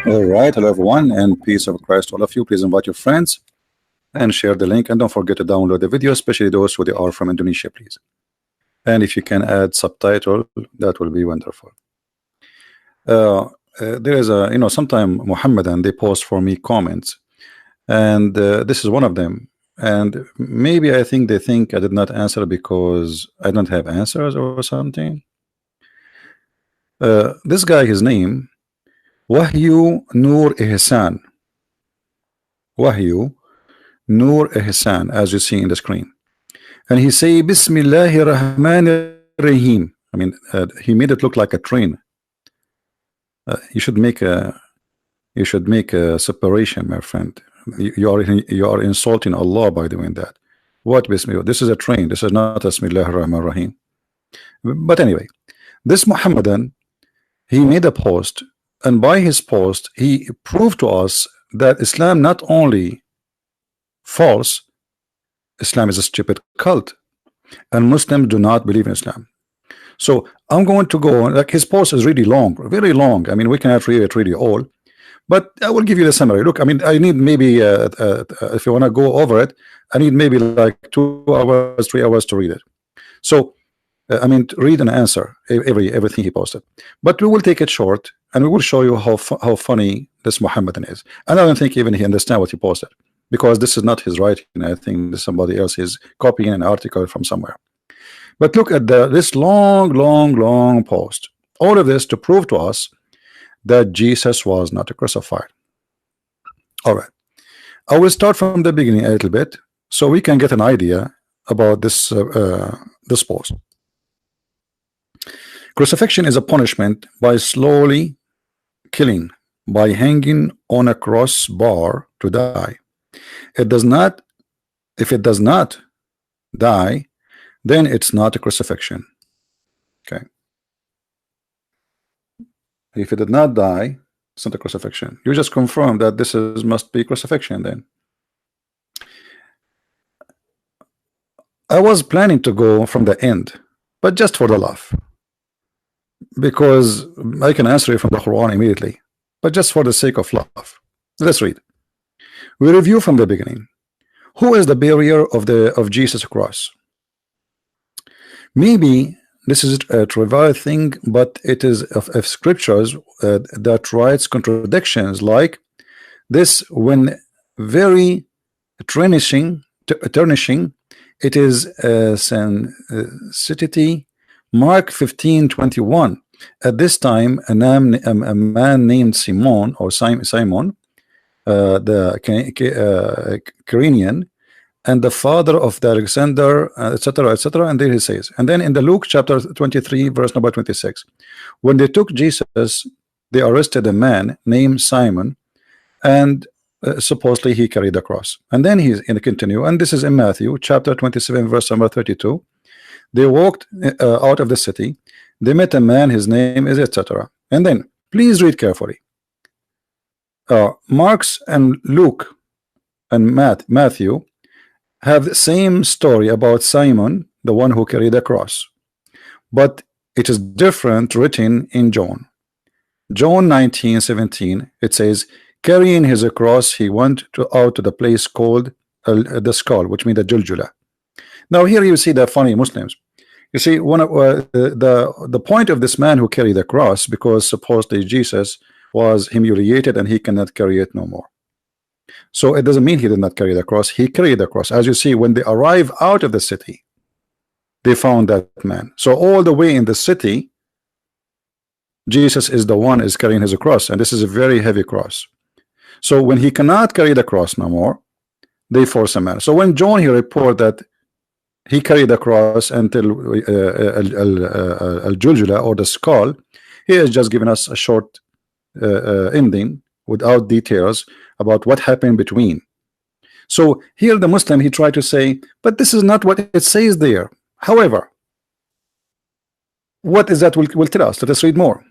All right, hello everyone, and peace of Christ to all of you. Please invite your friends and share the link, and don't forget to download the video, especially those who they are from Indonesia, please. And if you can add subtitle, that will be wonderful. There is a, sometime Mohammed and they post for me comments, and this is one of them. And maybe I think they think I did not answer because I don't have answers or something. This guy, his name Wahyu Nur Ihsan. Wahyu Nur Ihsan, as you see in the screen. And he say Bismillahir Rahmanir Rahim. I mean, he made it look like a train. You should make a separation, my friend. You are insulting Allah by doing that. What Bismillah? This is a train. This is not Bismillahir Rahmanir Rahim. But anyway, this Muhammadan, he made a post, and by his post he proved to us that Islam not only false, Islam is a stupid cult, and Muslims do not believe in Islam. So I'm going to go, like, his post is really long, very long. I mean, we cannot read it really all, but I will give you the summary. Look, I mean, I need maybe if you want to go over it, I need maybe like 2 hours, 3 hours to read it. So I mean, read and answer everything he posted, but we will take it short, and we will show you how funny this Muhammadan is. And I don't think even he understands what he posted, because this is not his writing. I think this somebody else is copying an article from somewhere. But look at this long post. All of this to prove to us that Jesus was not crucified. All right, I will start from the beginning a little bit so we can get an idea about this this post. Crucifixion is a punishment by slowly killing, by hanging on a cross bar to die. It does not, if it does not die, then it's not a crucifixion. Okay. If it did not die, it's not a crucifixion. You just confirm that this is must be crucifixion then. I was planning to go from the end, but just for the laugh, because I can answer it from the Quran immediately, but just for the sake of love. Let's read. We review from the beginning. Who is the bearer of Jesus' cross? Maybe this is a trivial thing, but it is of scriptures that writes contradictions like this when very tarnishing. It is sensitivity. Mark 15:21. At this time, a man named Simon, or Simon, the Cyrenian, and the father of the Alexander, etc., etc. And there he says, and then in the Luke chapter 23, verse number 26, when they took Jesus, they arrested a man named Simon, and supposedly he carried the cross. And then he's in the continue, and this is in Matthew chapter 27, verse number 32. They walked out of the city. They met a man, his name is etc. And then please read carefully. Mark's and Luke and Matthew have the same story about Simon, the one who carried the cross, but it is different written in John. John 19:17, it says, carrying his cross, he went out to the place called the skull, which means the Juljula. Now here you see the funny Muslims. You see, one of the point of this man who carried the cross, because supposedly Jesus was humiliated and he cannot carry it no more. So it doesn't mean he did not carry the cross. He carried the cross. As you see, when they arrive out of the city, they found that man. So all the way in the city, Jesus is the one is carrying his cross, and this is a very heavy cross. So when he cannot carry the cross no more, they force a man. So when John here report that he carried the cross until al-Juljula, or the skull, he is just giving us a short ending without details about what happened between. So here the Muslim, he tried to say, but this is not what it says there. However, what is that will tell us? Let us read more.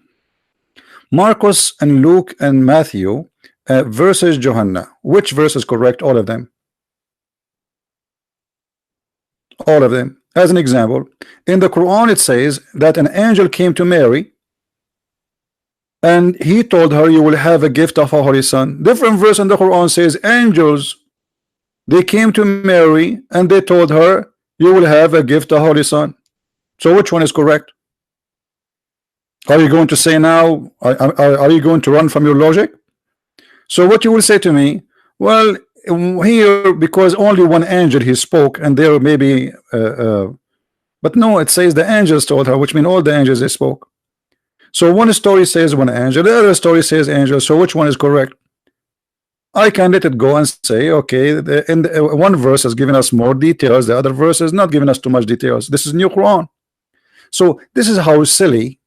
Marcus and Luke and Matthew versus Johanna. Which verse is correct? All of them. All of them. As an example, in the Quran it says that an angel came to Mary and he told her, you will have a gift of a holy son. Different verse in the Quran says angels, they came to Mary and they told her, you will have a gift of holy son. So which one is correct? Are you going to say now, are you going to run from your logic? So what you will say to me, well, here, because only one angel he spoke, and there maybe but no, it says the angels told her, which means all the angels they spoke. So one story says one angel, the other story says angel. So which one is correct? I can let it go and say, okay, one verse has given us more details, the other verse is not giving us too much details. This is new Quran. So this is how silly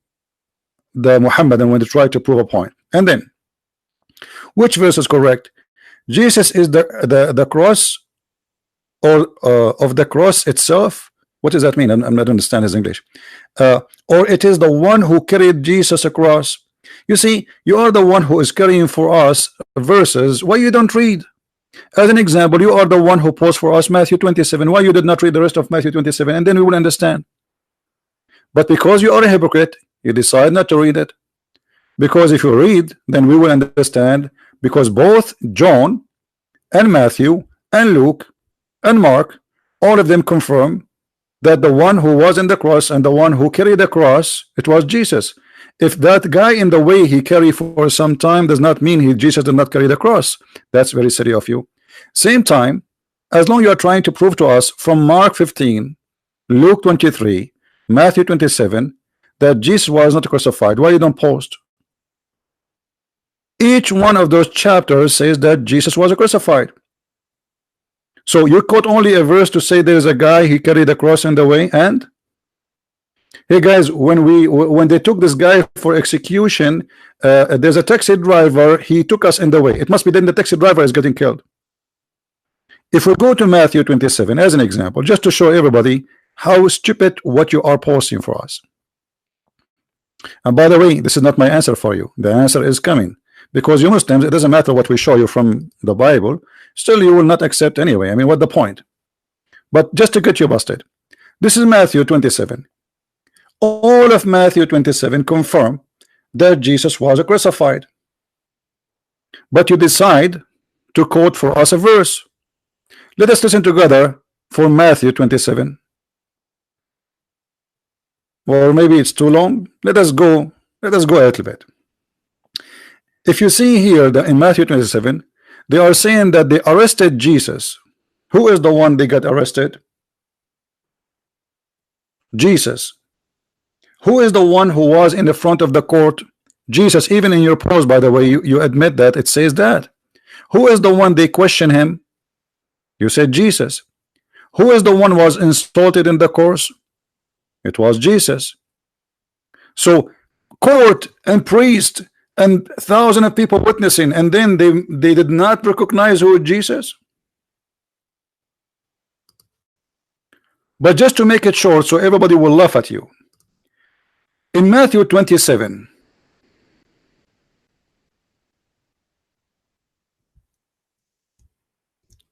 the Muhammadan when they try to prove a point. And then which verse is correct? Jesus is the cross, or of the cross itself. What does that mean? I'm not understand his English. Or it is the one who carried Jesus across. You see, you are the one who is carrying for us verses. Why you don't read? As an example, you are the one who posed for us Matthew 27. Why you did not read the rest of Matthew 27? And then we will understand. But because you are a hypocrite, you decide not to read it. Because if you read, then we will understand. Because both John and Matthew and Luke and Mark, all of them confirm that the one who was in the cross and the one who carried the cross, it was Jesus. If that guy in the way he carried for some time does not mean Jesus did not carry the cross, that's very silly of you. Same time, as long you are trying to prove to us from Mark 15, Luke 23, Matthew 27, that Jesus was not crucified, why you don't post? Each one of those chapters says that Jesus was crucified. So you quote only a verse to say there's a guy he carried the cross in the way. And hey guys, when they took this guy for execution, there's a taxi driver, he took us in the way. It must be then the taxi driver is getting killed. If we go to Matthew 27 as an example, just to show everybody how stupid what you are posting for us. And by the way, this is not my answer for you. The answer is coming. Because you Muslims, it doesn't matter what we show you from the Bible, still you will not accept anyway. I mean, what the point? But just to get you busted, this is Matthew 27. All of Matthew 27 confirm that Jesus was crucified. But you decide to quote for us a verse. Let us listen together for Matthew 27. Or maybe it's too long. Let us go a little bit. If you see here that in Matthew 27, they are saying that they arrested Jesus. Who is the one they got arrested? Jesus. Who is the one who was in the front of the court? Jesus. Even in your post, by the way, you admit that it says that. Who is the one they question him? You said Jesus. Who is the one who was insulted in the course? It was Jesus. So court and priest and thousands of people witnessing, and then they did not recognize who is Jesus. But just to make it short so everybody will laugh at you, in Matthew 27,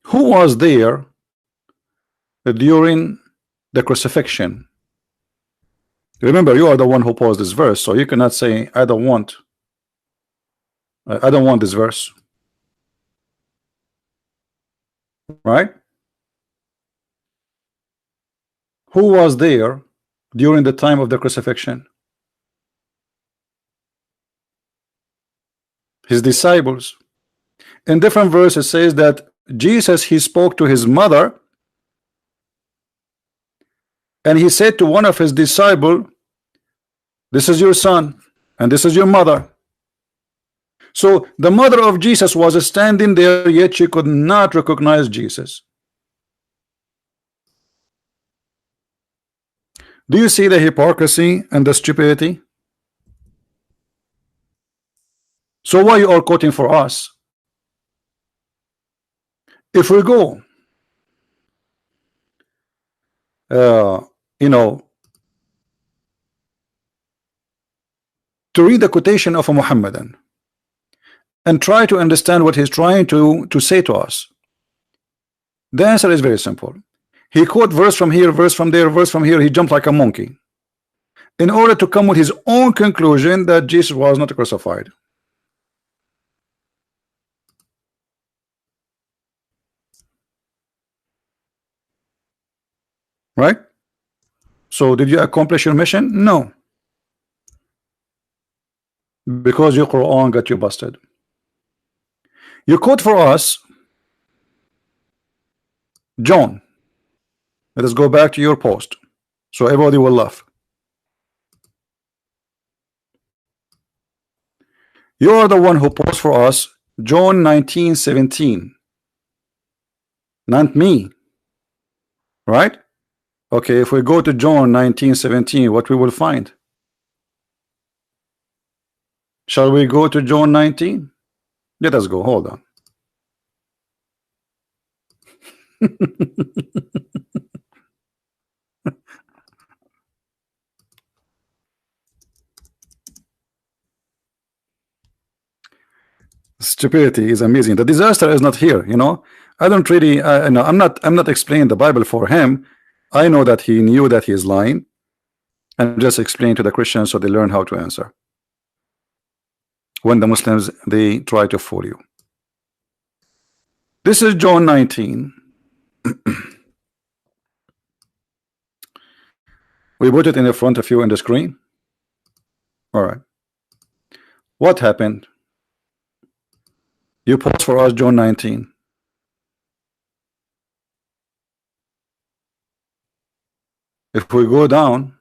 who was there during the crucifixion? Remember, you are the one who posed this verse, so you cannot say I don't want this verse, right? Who was there during the time of the crucifixion? His disciples. In different verses says that Jesus, he spoke to his mother, and he said to one of his disciples, this is your son and this is your mother. So the mother of Jesus was standing there, yet she could not recognize Jesus. Do you see the hypocrisy and the stupidity? So why you are quoting for us? If we go to read the quotation of a Muhammadan and try to understand what he's trying to say to us, the answer is very simple. He quote verse from here, verse from there, verse from here. He jumped like a monkey. in order to come with his own conclusion that Jesus was not crucified. Right? So did you accomplish your mission? No. Because your Quran got you busted. You quote for us John. Let us go back to your post so everybody will laugh. You are the one who posted for us John 19:17, not me, right? Okay, if we go to John 19:17, what we will find? Shall we go to John 19? Let us go. Hold on. Stupidity is amazing. The disaster is not here. You know, I don't really. No, I'm not explaining the Bible for him. I know that he knew that he is lying, and just explain to the Christians so they learn how to answer. When the Muslims they try to fool you. This is John 19. We put it in the front of you on the screen. All right. What happened? You post for us John 19. If we go down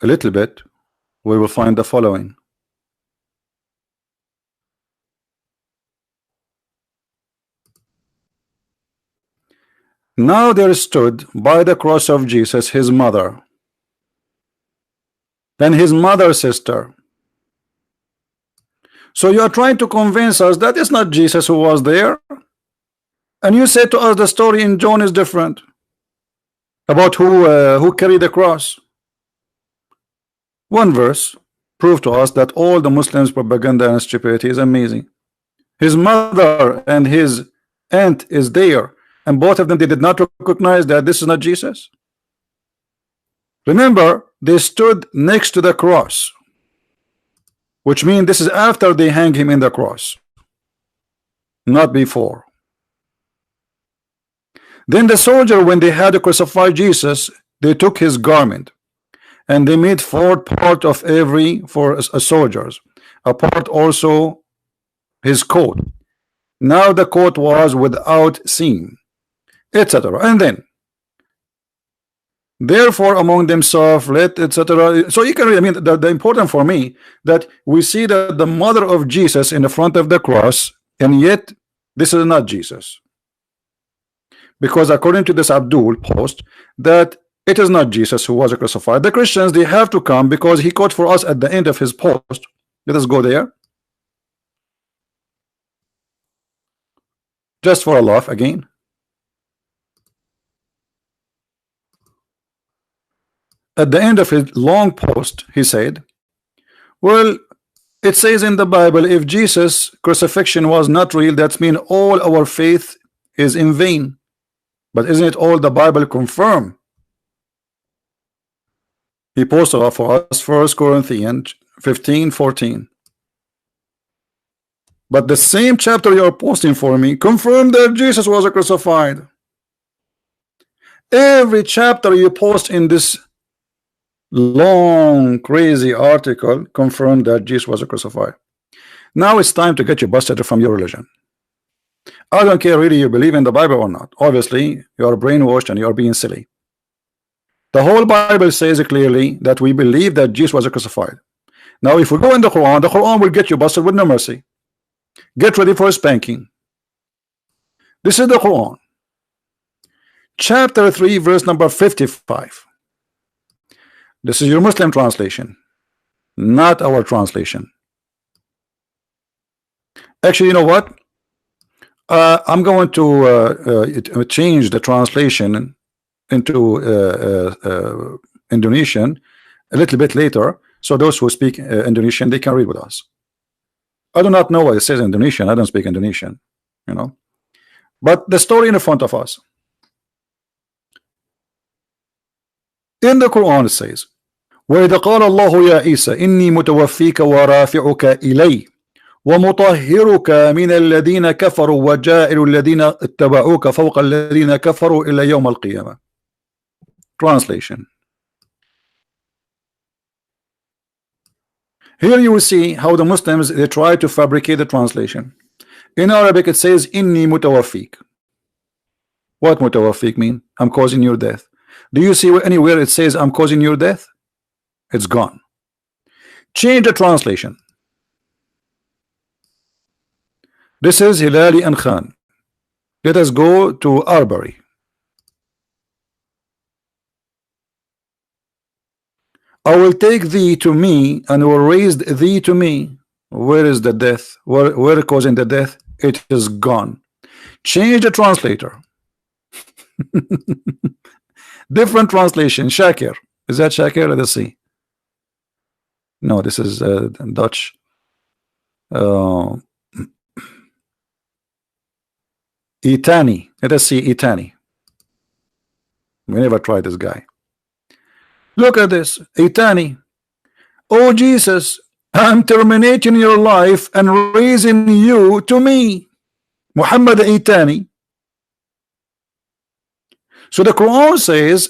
a little bit, we will find the following. Now there stood by the cross of Jesus his mother, then his mother's sister. So you are trying to convince us that it's not Jesus who was there, and you say to us the story in John is different about who carried the cross. One verse proved to us that all the Muslims' propaganda and stupidity is amazing. His mother and his aunt is there, and both of them, they did not recognize that this is not Jesus. Remember, they stood next to the cross, which means this is after they hang him in the cross, not before. Then the soldier, when they had to crucify Jesus, they took his garment and they made 4 parts of every for a soldier's, a part also his coat. Now the coat was without seam, etc. And then therefore among themselves let etc. So you can read. I mean, the important for me that we see that the mother of Jesus in the front of the cross, and yet this is not Jesus, because according to this Abdul post that it is not Jesus who was crucified. The Christians, they have to come because he quote for us at the end of his post. Let us go there just for a laugh again. At the end of his long post, he said, well, it says in the Bible, if Jesus' crucifixion was not real, that means all our faith is in vain. But isn't it all the Bible confirm? He posted for us 1 Corinthians 15:14. But the same chapter you are posting for me confirmed that Jesus was crucified. Every chapter you post in this long crazy article confirmed that Jesus was crucified. Now it's time to get you busted from your religion. I don't care really you believe in the Bible or not. Obviously you are brainwashed and you are being silly. The whole Bible says clearly that we believe that Jesus was crucified. Now if we go in the Quran will get you busted with no mercy. Get ready for a spanking. This is the Quran, chapter 3 verse number 55. This is your Muslim translation, not our translation. Actually, you know what? I'm going to change the translation into Indonesian a little bit later, so those who speak Indonesian, they can read with us. I do not know what it says in Indonesian. I don't speak Indonesian, you know. But the story in front of us. In the Quran it says, وَإِذَا قَالَ اللَّهُ يَا عِيسَى إِنِّي مُتَوَفِّيكَ وَرَافِعُكَ إِلَيَّ وَمُطَهِّرُكَ مِنَ الَّذِينَ كَفَرُوا وَجَاعِلُ الَّذِينَ اتَّبَعُوكَ فَوْقَ الَّذِينَ كَفَرُوا إِلَى يَوْمِ الْقِيَامَةِ. Translation. Here you will see how the Muslims, they try to fabricate the translation. In Arabic it says inni mutawaffik. What mutawaffik mean? I'm causing your death. Do you see anywhere it says I'm causing your death? It's gone. Change the translation. This is Hilali and Khan. Let us go to Arbery. I will take thee to me and will raise thee to me. Where is the death? Where causing the death? It is gone. Change the translator. Different translation. Shakir. Is that Shakir? Let us see. No, this is Dutch. Itani. Let us see Itani. We never tried this guy. Look at this. Itani. Oh Jesus, I'm terminating your life and raising you to me. Muhammad Itani. So the Quran says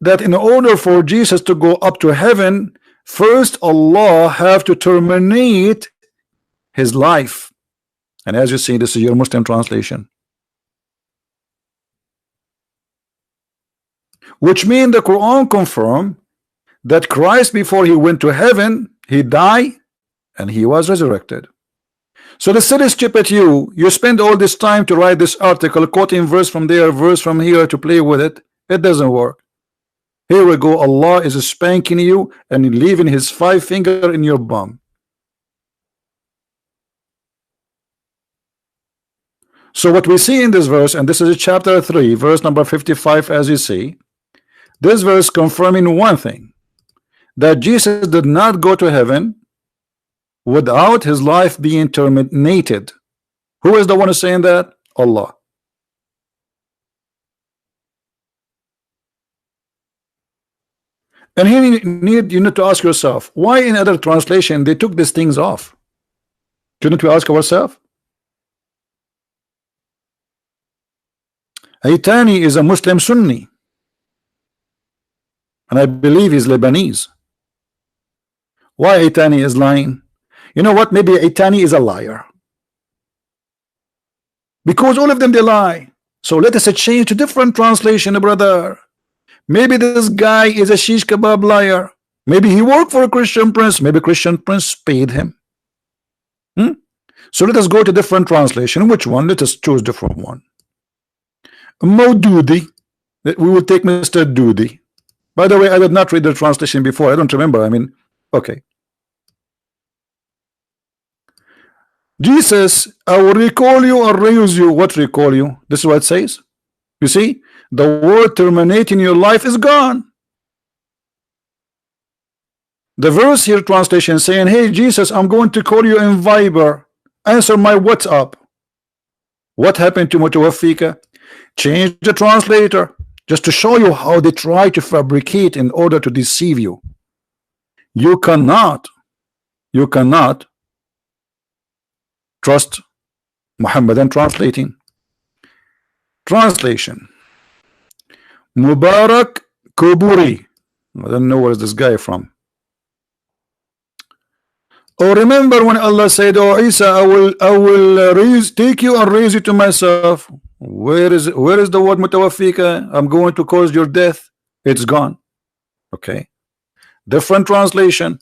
that in order for Jesus to go up to heaven, first Allah have to terminate his life. And as you see, this is your Muslim translation. Which means the Quran confirm that Christ, before he went to heaven, he died and he was resurrected. So the silly stupid you spend all this time to write this article, quoting verse from there, verse from here to play with it. It doesn't work. Here we go. Allah is spanking you and leaving his 5 finger in your bum. So what we see in this verse, and this is chapter 3, verse number 55, as you see, this verse confirming one thing, that Jesus did not go to heaven without his life being terminated. Who is the one who's saying that? Allah. And here you need to ask yourself, why in other translation they took these things off? Shouldn't we ask ourselves? Aitani is a Muslim Sunni, and I believe he's Lebanese. Why Aitani is lying? You know what? Maybe Aitani is a liar, because all of them they lie. So let us change to different translation, brother. Maybe this guy is a shish kebab liar. Maybe he worked for a Christian prince. Maybe Christian prince paid him. So let us go to different translation. Which one? Let us choose different one. Maududi. We will take Mr. Dudi. By the way, I did not read the translation before. I don't remember. I mean, okay. Jesus, I will recall you or raise you. What recall you? This is what it says. You see, the word terminating your life is gone. The verse here translation saying, hey Jesus, I'm going to call you in Viber. Answer my WhatsApp. What happened to Mutawaffika? Change the translator just to show you how they try to fabricate in order to deceive you. You cannot trust Muhammadan translating. Translation. Mubarak Kuburi. I don't know where is this guy from. Oh, remember when Allah said, oh Isa, I will take you and raise you to myself. Where is the word mutawaffika? I'm going to cause your death. It's gone. Okay. Different translation.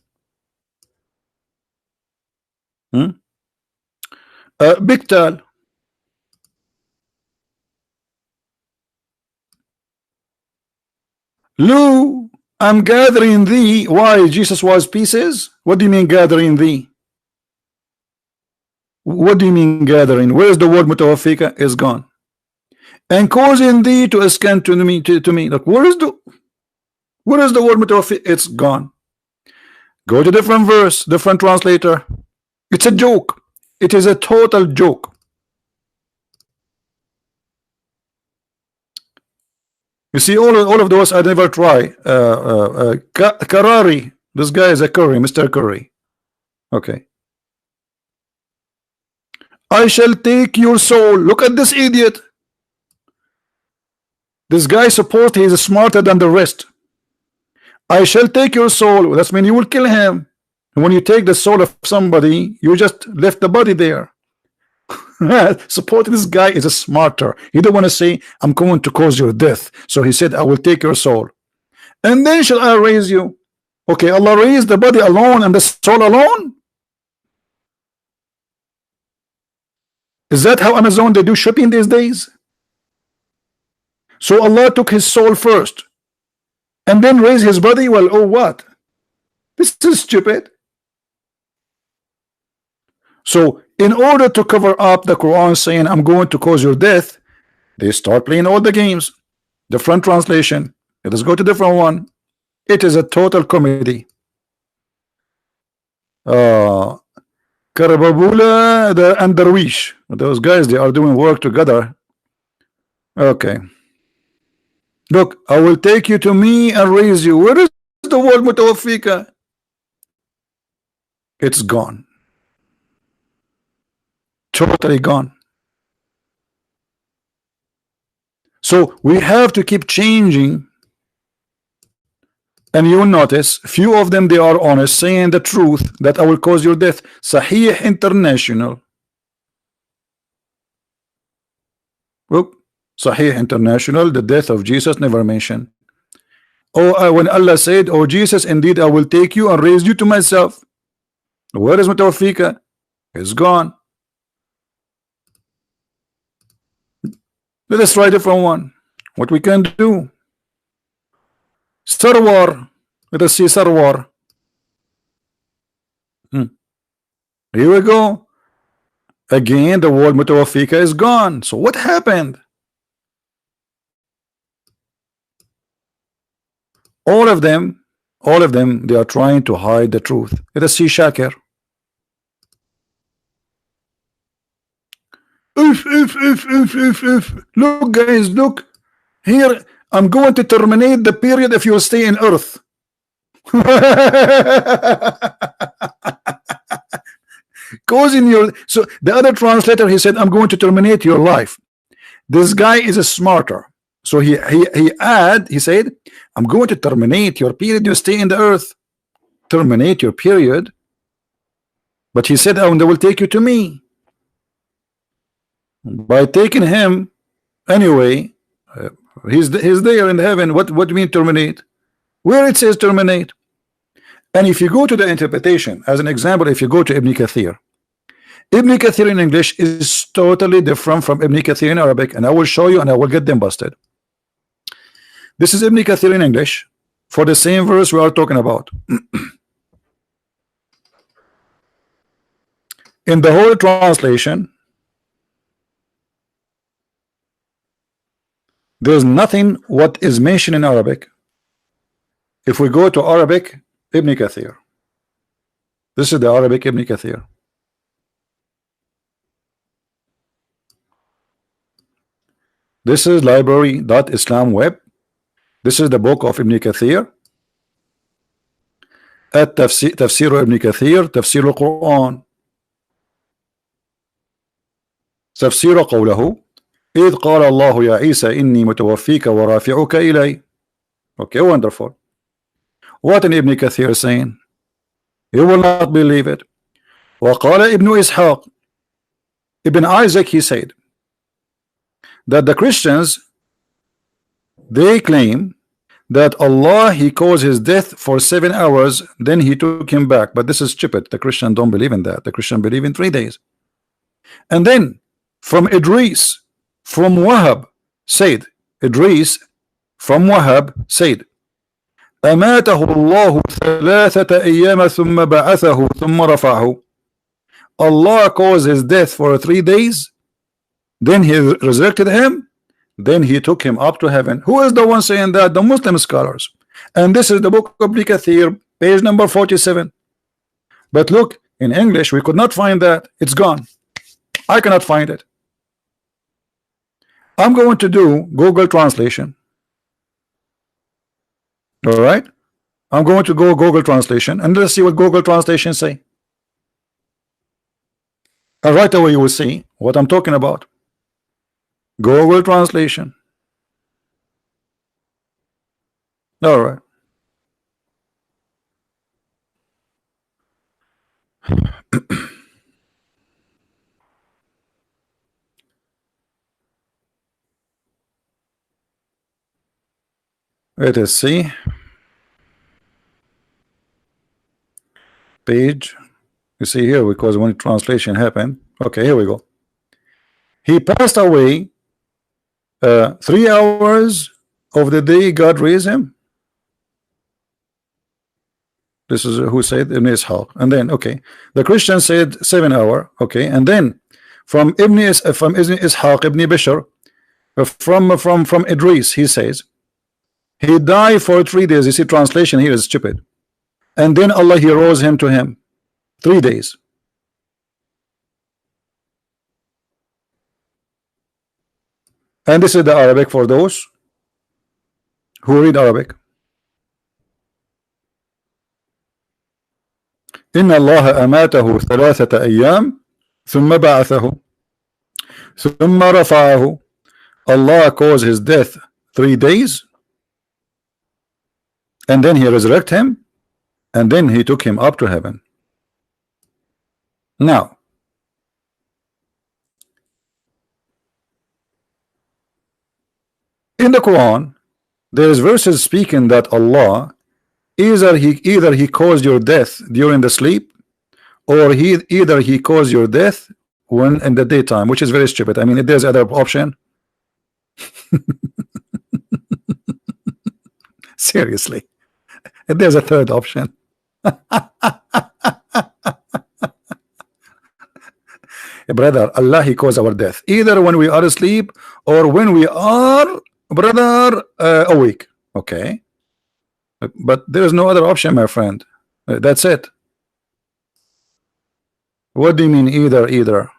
Biktal. Lu, I'm gathering thee. Why? Jesus was pieces? What do you mean gathering thee? What do you mean gathering? Where is the word mutawaffika? Is gone. And causing thee to ascend to me. Like, where is the word mutawaffika? It's gone. Go to different verse, different translator. It's a joke. It is a total joke. You see, all of those I never try. Karari, this guy is a Curry, Mr. Curry. Okay. I shall take your soul. Look at this idiot. This guy supposed he is smarter than the rest. I shall take your soul. That means you will kill him. And when you take the soul of somebody, you just left the body there. Suppose this guy is a smarter. He don't want to say, I'm going to cause your death. So he said, I will take your soul. And then shall I raise you? Okay, Allah raised the body alone and the soul alone? Is that how Amazon they do shipping these days? So Allah took his soul first and then raised his body? Well, oh what? This is stupid. So in order to cover up the Quran saying I'm going to cause your death, they start playing all the games. Different translation. Let us go to different one. It is a total comedy. Karababula and Darwish, those guys, they are doing work together. Okay. Look, I will take you to me and raise you. Where is the word mutawaffika? It's gone. Totally gone. So we have to keep changing. And you will notice few of them, they are honest, saying the truth that I will cause your death. Sahih International. Look, Sahih International, the death of Jesus never mentioned. Oh, when Allah said, oh Jesus, indeed I will take you and raise you to myself. Where is mutawaffika? It's gone. Let us try a different one. What we can do? Sarwar. Let us see Sarwar. Here we go. Again, the word mutawaffika is gone. So what happened? All of them, they are trying to hide the truth. Let us see Shakir. Look, guys, look. Here, I'm going to terminate the period if you stay in earth. Causing your, so the other translator, he said, I'm going to terminate your life. This guy is a smarter. So he said, I'm going to terminate your period you stay in the earth. Terminate your period. But he said, I will take you to me. By taking him anyway, he's there in heaven. What do you mean terminate? Where it says terminate? And if you go to the interpretation, as an example, if you go to Ibn Kathir in English is totally different from Ibn Kathir in Arabic, and I will show you and I will get them busted. This is Ibn Kathir in English for the same verse we are talking about. In the whole translation, there's nothing what is mentioned in Arabic. If we go to Arabic, Ibn Kathir. This is the Arabic Ibn Kathir. This is library.islam web. This is the book of Ibn Kathir. At Tafsir Ibn Kathir, Tafsir al-Quran. تفسير قوله إذ قال الله يا عيسى إني متوفيك ورافعك إلي. Okay, wonderful. What in Ibn Kathir is saying? You will not believe it. وقال ابن إسحاق, Ibn Isaac, he said that the Christians, they claim that Allah, he caused his death for 7 hours, then he took him back. But this is stupid. The Christian don't believe in that. The Christian believe in 3 days. And then from Idris from Wahab said, Idris from Wahab said, أماته الله 3 أيام ثم بعثه ثم رفعه. Allah caused his death for 3 days, then he resurrected him, then he took him up to heaven. Who is the one saying that? The Muslim scholars. And this is the book of Ibn Kathir, page number 47. But look, in English we could not find that. It's gone. I cannot find it. I'm going to do Google translation. All right, I'm going to go Google translation and let's see what Google translation say. And right away you will see what I'm talking about. Google translation. All right. Let us see. Page. You see here, because when translation happened. Okay, here we go. He passed away 3 hours of the day God raised him. This is who said Ibn Ishaq. And then, okay, the Christian said 7 hours. Okay, and then from Ibn Ishaq, Ibn Bishr, from Idris, he says he died for 3 days. You see, translation here is stupid. And then Allah, he rose him to him 3 days. And this is the Arabic for those who read Arabic. إن الله أماته 3 أيام ثم بعثه ثم رفعه. Allah caused his death 3 days and then he resurrected him and then he took him up to heaven. Now in the Quran there is verses speaking that Allah either he caused your death during the sleep, or either he caused your death when in the daytime, which is very stupid. I mean, if there's other option. Seriously, if there's a third option. Brother, Allah, he caused our death either when we are asleep or when we are, brother, awake. Okay, but there is no other option, my friend. That's it. What do you mean either?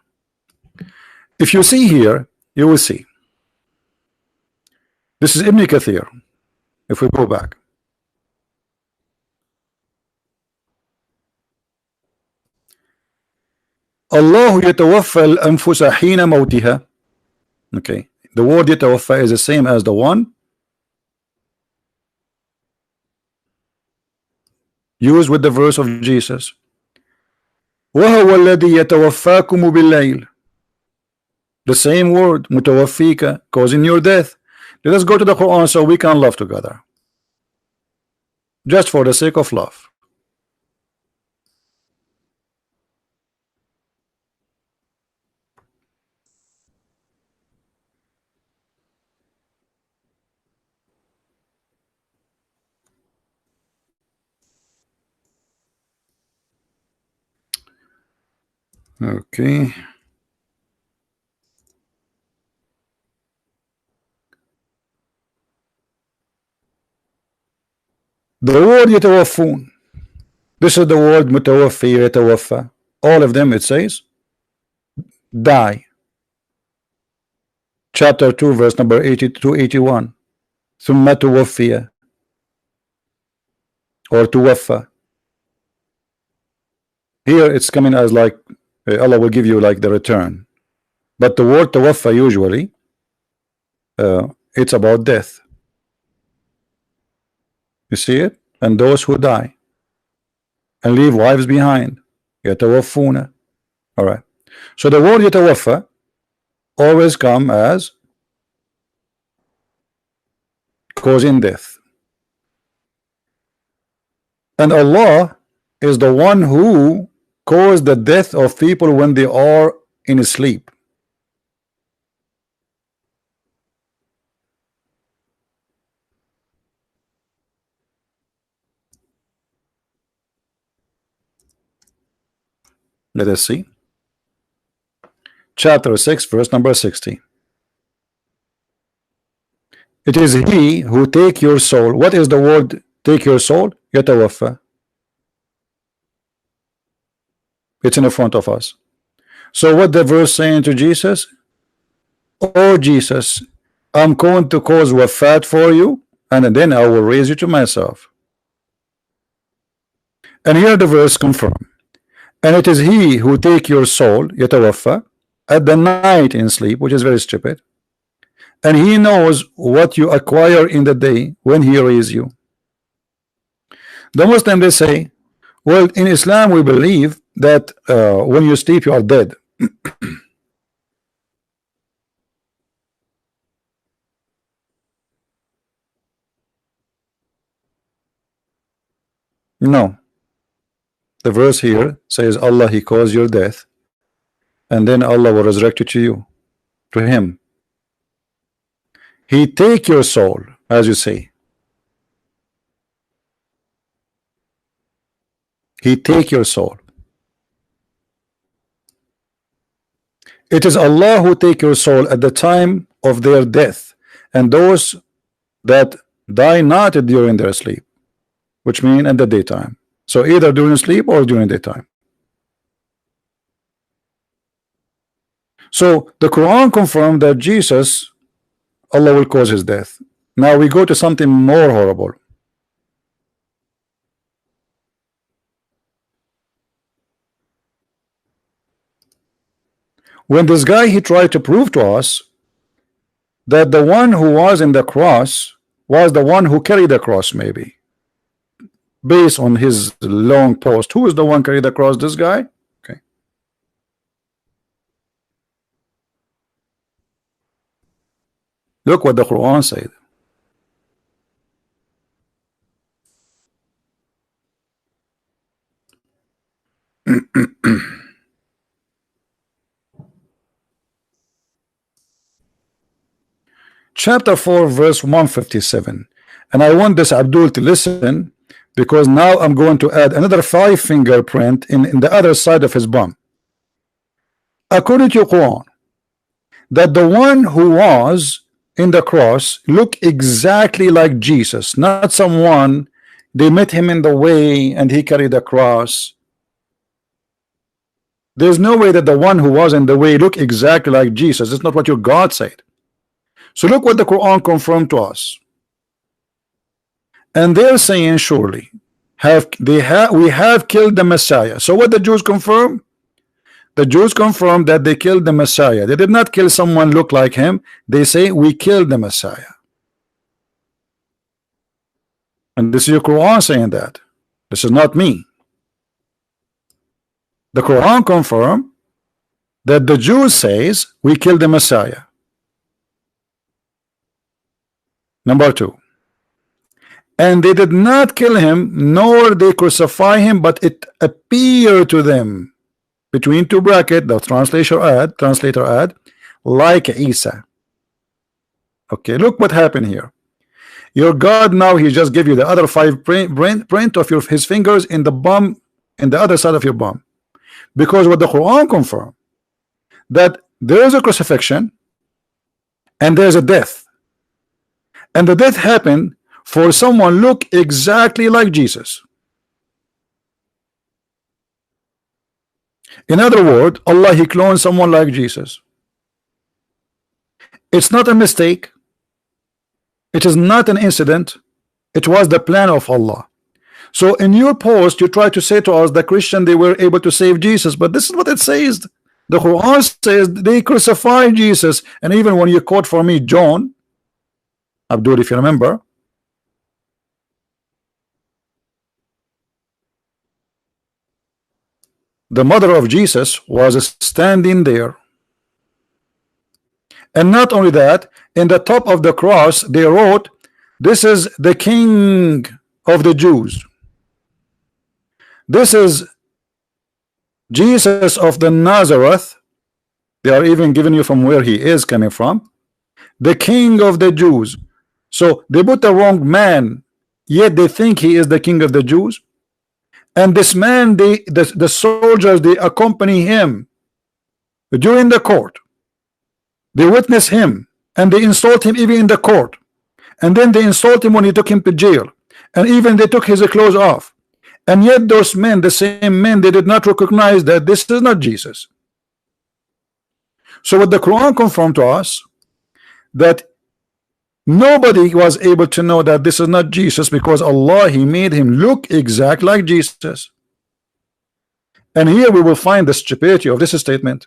If you see here, you will see. This is Ibn Kathir. If we go back, Allah يتوفى الأنفس حين موتها. Okay, the word يتوفى is the same as the one used with the verse of Jesus. وهو الذي يتوفاكم بالليل. The same word متوفيك, causing your death. Let us go to the Quran so we can love together, just for the sake of love. Okay. The word يتوفون, this is the word متوفي يتوفى. All of them it says die. Chapter 2 verse number 80 to 81. ثم توفي or توفى. Here it's coming as like Allah will give you like the return, but the word توفى usually it's about death. You see it? And those who die and leave wives behind, يتوفون. All right. So the word يتوفى always come as causing death. And Allah is the one who caused the death of people when they are in sleep. Let us see. Chapter 6 verse number 60. It is he who take your soul. What is the word take your soul? يتوفى. It's in the front of us. So what the verse saying to Jesus? Oh Jesus, I'm going to cause wafat for you. and then I will raise you to myself. And here the verse confirm. And it is he who take your soul, يتوفى, at the night in sleep, which is very stupid. And he knows what you acquire in the day when he raise you. The Muslim, they say, well, in Islam we believe that when you sleep you are dead. No. The verse here says Allah, he caused your death, and then Allah will resurrect you to you, to him. He take your soul, as you say. He take your soul. It is Allah who take your soul at the time of their death, and those that die not during their sleep, which mean at the daytime. So either during sleep or during daytime. So the Quran confirmed that Jesus, Allah will cause his death. Now we go to something more horrible. When this guy, he tried to prove to us that the one who was in the cross was the one who carried the cross, maybe based on his long post. Who is the one carried the cross? This guy? Okay. Look what the Quran said. Chapter 4 verse 157, and I want this Abdul to listen, because now I'm going to add another 5 fingerprint in the other side of his bum. According to Quran, that the one who was in the cross looked exactly like Jesus, not someone they met him in the way and he carried the cross. There's no way that the one who was in the way looked exactly like Jesus. It's not what your God said. So look what the Quran confirmed to us. And they're saying, surely we have killed the Messiah. So what the Jews confirm? The Jews confirm that they killed the Messiah. They did not kill someone look like him. They say we killed the Messiah. And this is your Quran saying that. This is not me. The Quran confirmed that the Jews says we killed the Messiah. Number 2. And they did not kill him, nor they crucify him, but it appeared to them, between 2 brackets, the translator add, like Isa. Okay, look what happened here. Your God now, he just give you the other 5 print of his fingers in the bum, in the other side of your bum. Because what the Quran confirmed, that there is a crucifixion and there's a death. And the death happened for someone look exactly like Jesus. In other words, Allah, he cloned someone like Jesus. It's not a mistake. It is not an incident. It was the plan of Allah. So in your post, you try to say to us, the Christian, they were able to save Jesus, but this is what it says. The Quran says they crucified Jesus. And even when you quote for me John, Abdul, if you remember, the mother of Jesus was standing there. And not only that, in the top of the cross they wrote, this is the King of the Jews. This is Jesus of the Nazareth. They are even giving you from where he is coming from. The King of the Jews. So they put the wrong man, yet they think he is the King of the Jews. And this man, the soldiers, they accompany him during the court. They witness him and they insult him even in the court. And then they insult him when he took him to jail. And even they took his clothes off. And yet those men, the same men, they did not recognize that this is not Jesus. So what the Quran confirmed to us, that Nobody was able to know that this is not Jesus, because Allah, He made him look exact like Jesus. And here we will find the stupidity of this statement.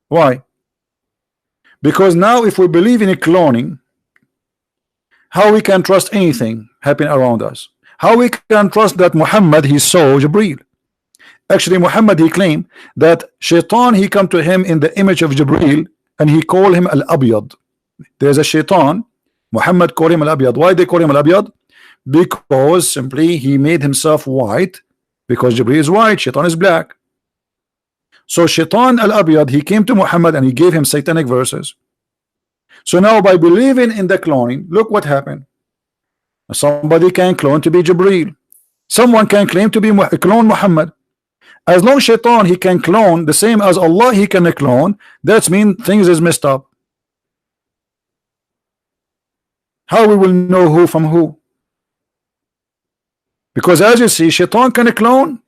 Why? Because now if we believe in a cloning, how we can trust anything happening around us? How we can trust that Muhammad, he saw Jibreel? Actually, Muhammad, he claimed that Shaitan, he come to him in the image of Jibreel, and he called him Al-Abyad. There's a Shaitan, Muhammad called him Al-Abyad. Why they call him Al-Abyad? Because simply he made himself white, because Jibreel is white, Shaitan is black. So Shaitan Al-Abyad, he came to Muhammad and he gave him satanic verses. So now by believing in the cloning, look what happened. Somebody can clone to be Jibreel. Someone can claim to be clone Muhammad. As long as Shaitan, he can clone the same as Allah, he can clone. That means things is messed up. How we will know who from who? Because as you see, Shaitan can clone,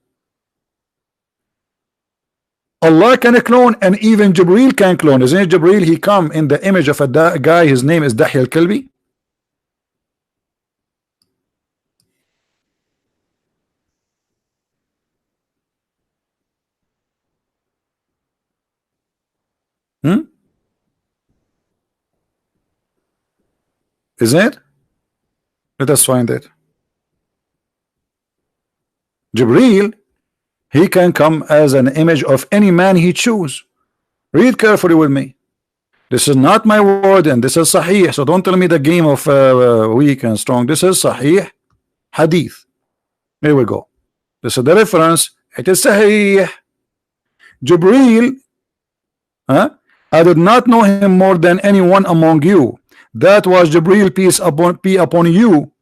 Allah can clone, and even Jibreel can clone. Isn't it Jibreel? He come in the image of a guy, his name is Dahya al-Kalbi. Isn't it? Let us find it. Jibreel, he can come as an image of any man he choose. Read carefully with me. This is not my word, and this is Sahih. So don't tell me the game of weak and strong. This is Sahih Hadith. Here we go. This is the reference. It is Sahih. Jibreel, I did not know him more than anyone among you. That was Jibreel, peace be upon you,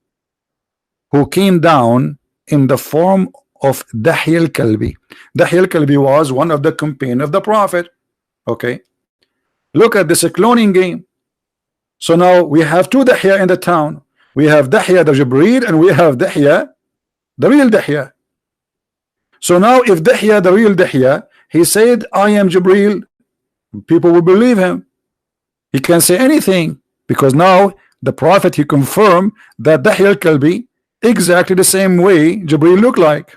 who came down in the form of Dahya al-Kalbi. Dahya al-Kalbi was one of the companions of the Prophet. Okay, look at this cloning game. So now we have two Dahya in the town. We have Dahya the Jibreel, and we have Dahya the real Dahya. So now if Dahya the real Dahya, he said I am Jibreel, people will believe him. He can say anything, because now the Prophet, he confirmed that Dahya al-Kalbi exactly the same way Jibreel looked like.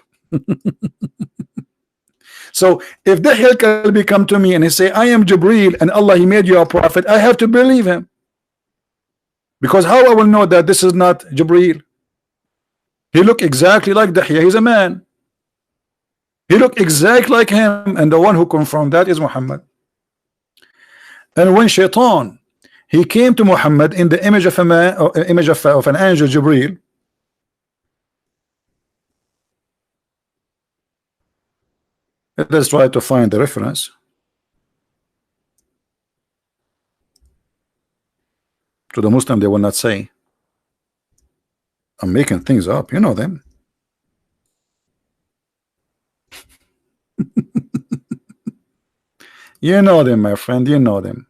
So if Dahya al-Kalbi come to me and he say I am Jibreel and Allah, he made you a prophet, I have to believe him, because how I will know that this is not Jibreel? He look exactly like Dahya. He's a man. He look exactly like him, and the one who confirmed that is Muhammad. And when Shaitan, he came to Muhammad in the image of a man, or image of an angel, Jibreel. Let's try to find the reference. To the Muslim, they will not say I'm making things up. You know them. You know them, my friend. You know them.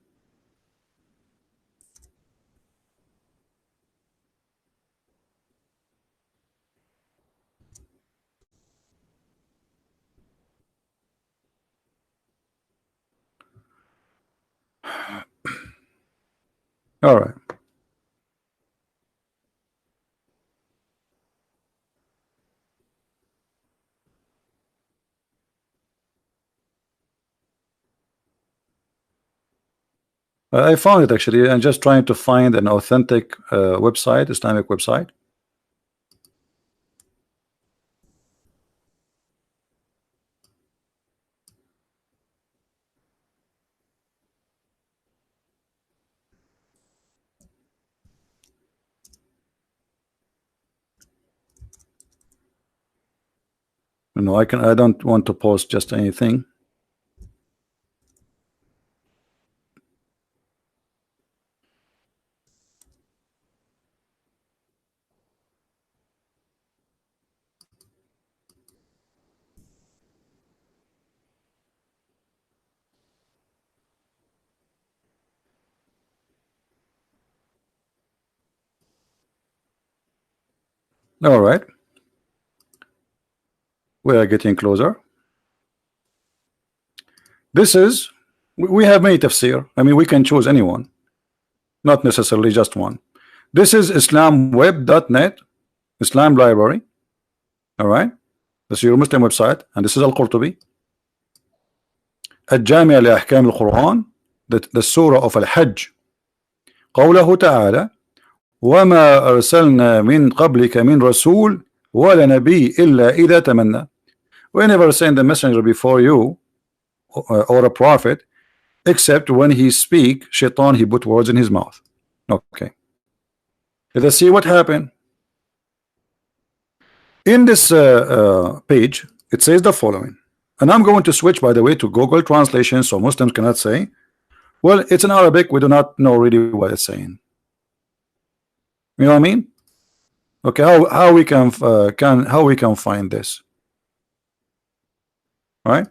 All right. I found it actually. I'm just trying to find an authentic website, Islamic website. No, I don't want to post just anything. All right. We are getting closer. This is, we have many tafsir. I mean, we can choose anyone. not necessarily just one. This is islamweb.net, Islam library. All right, this is your Muslim website, and this is Al-Qurtubi. الجامع لأحكام القرآن, the surah of Al-Hajj. قوله تعالى وما أرسلنا من قبلك من رسول ولا نبي إلا إذا تمنى. We never send a messenger before you or a prophet except when he speak, shaitan, he put words in his mouth. Okay, let us see what happened. In this page it says the following, and I'm going to switch, by the way, to Google translation so Muslims cannot say, well, it's in Arabic, we do not know really what it's saying. You know what I mean? Okay, how we can find this, right?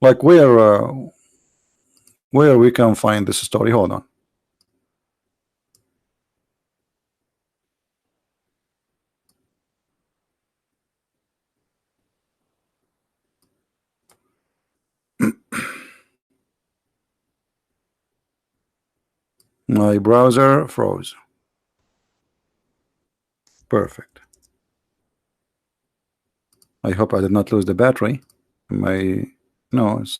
Like where we can find this story. Hold on. My browser froze. Perfect. I hope I did not lose the battery. No, it's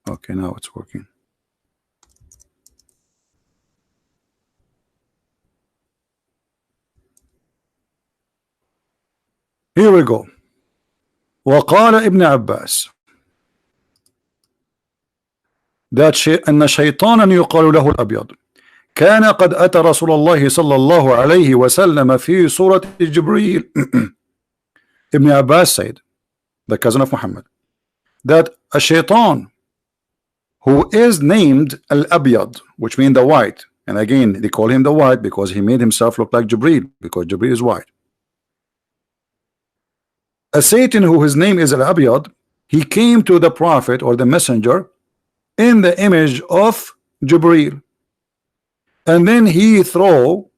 okay, now it's working. Here we go. وقال ابن عباس أن شيطانا يقال له الأبيض كان قد أتى رسول الله صلى الله عليه وسلم في صورة جبريل. Ibn Abbas said, the cousin of Muhammad, that a shaitan who is named Al-Abyad, which means the white, and again they call him the white because he made himself look like Jibril, because Jibril is white. A Satan who his name is Al-Abyad, he came to the prophet or the messenger in the image of Jibril, and then he throw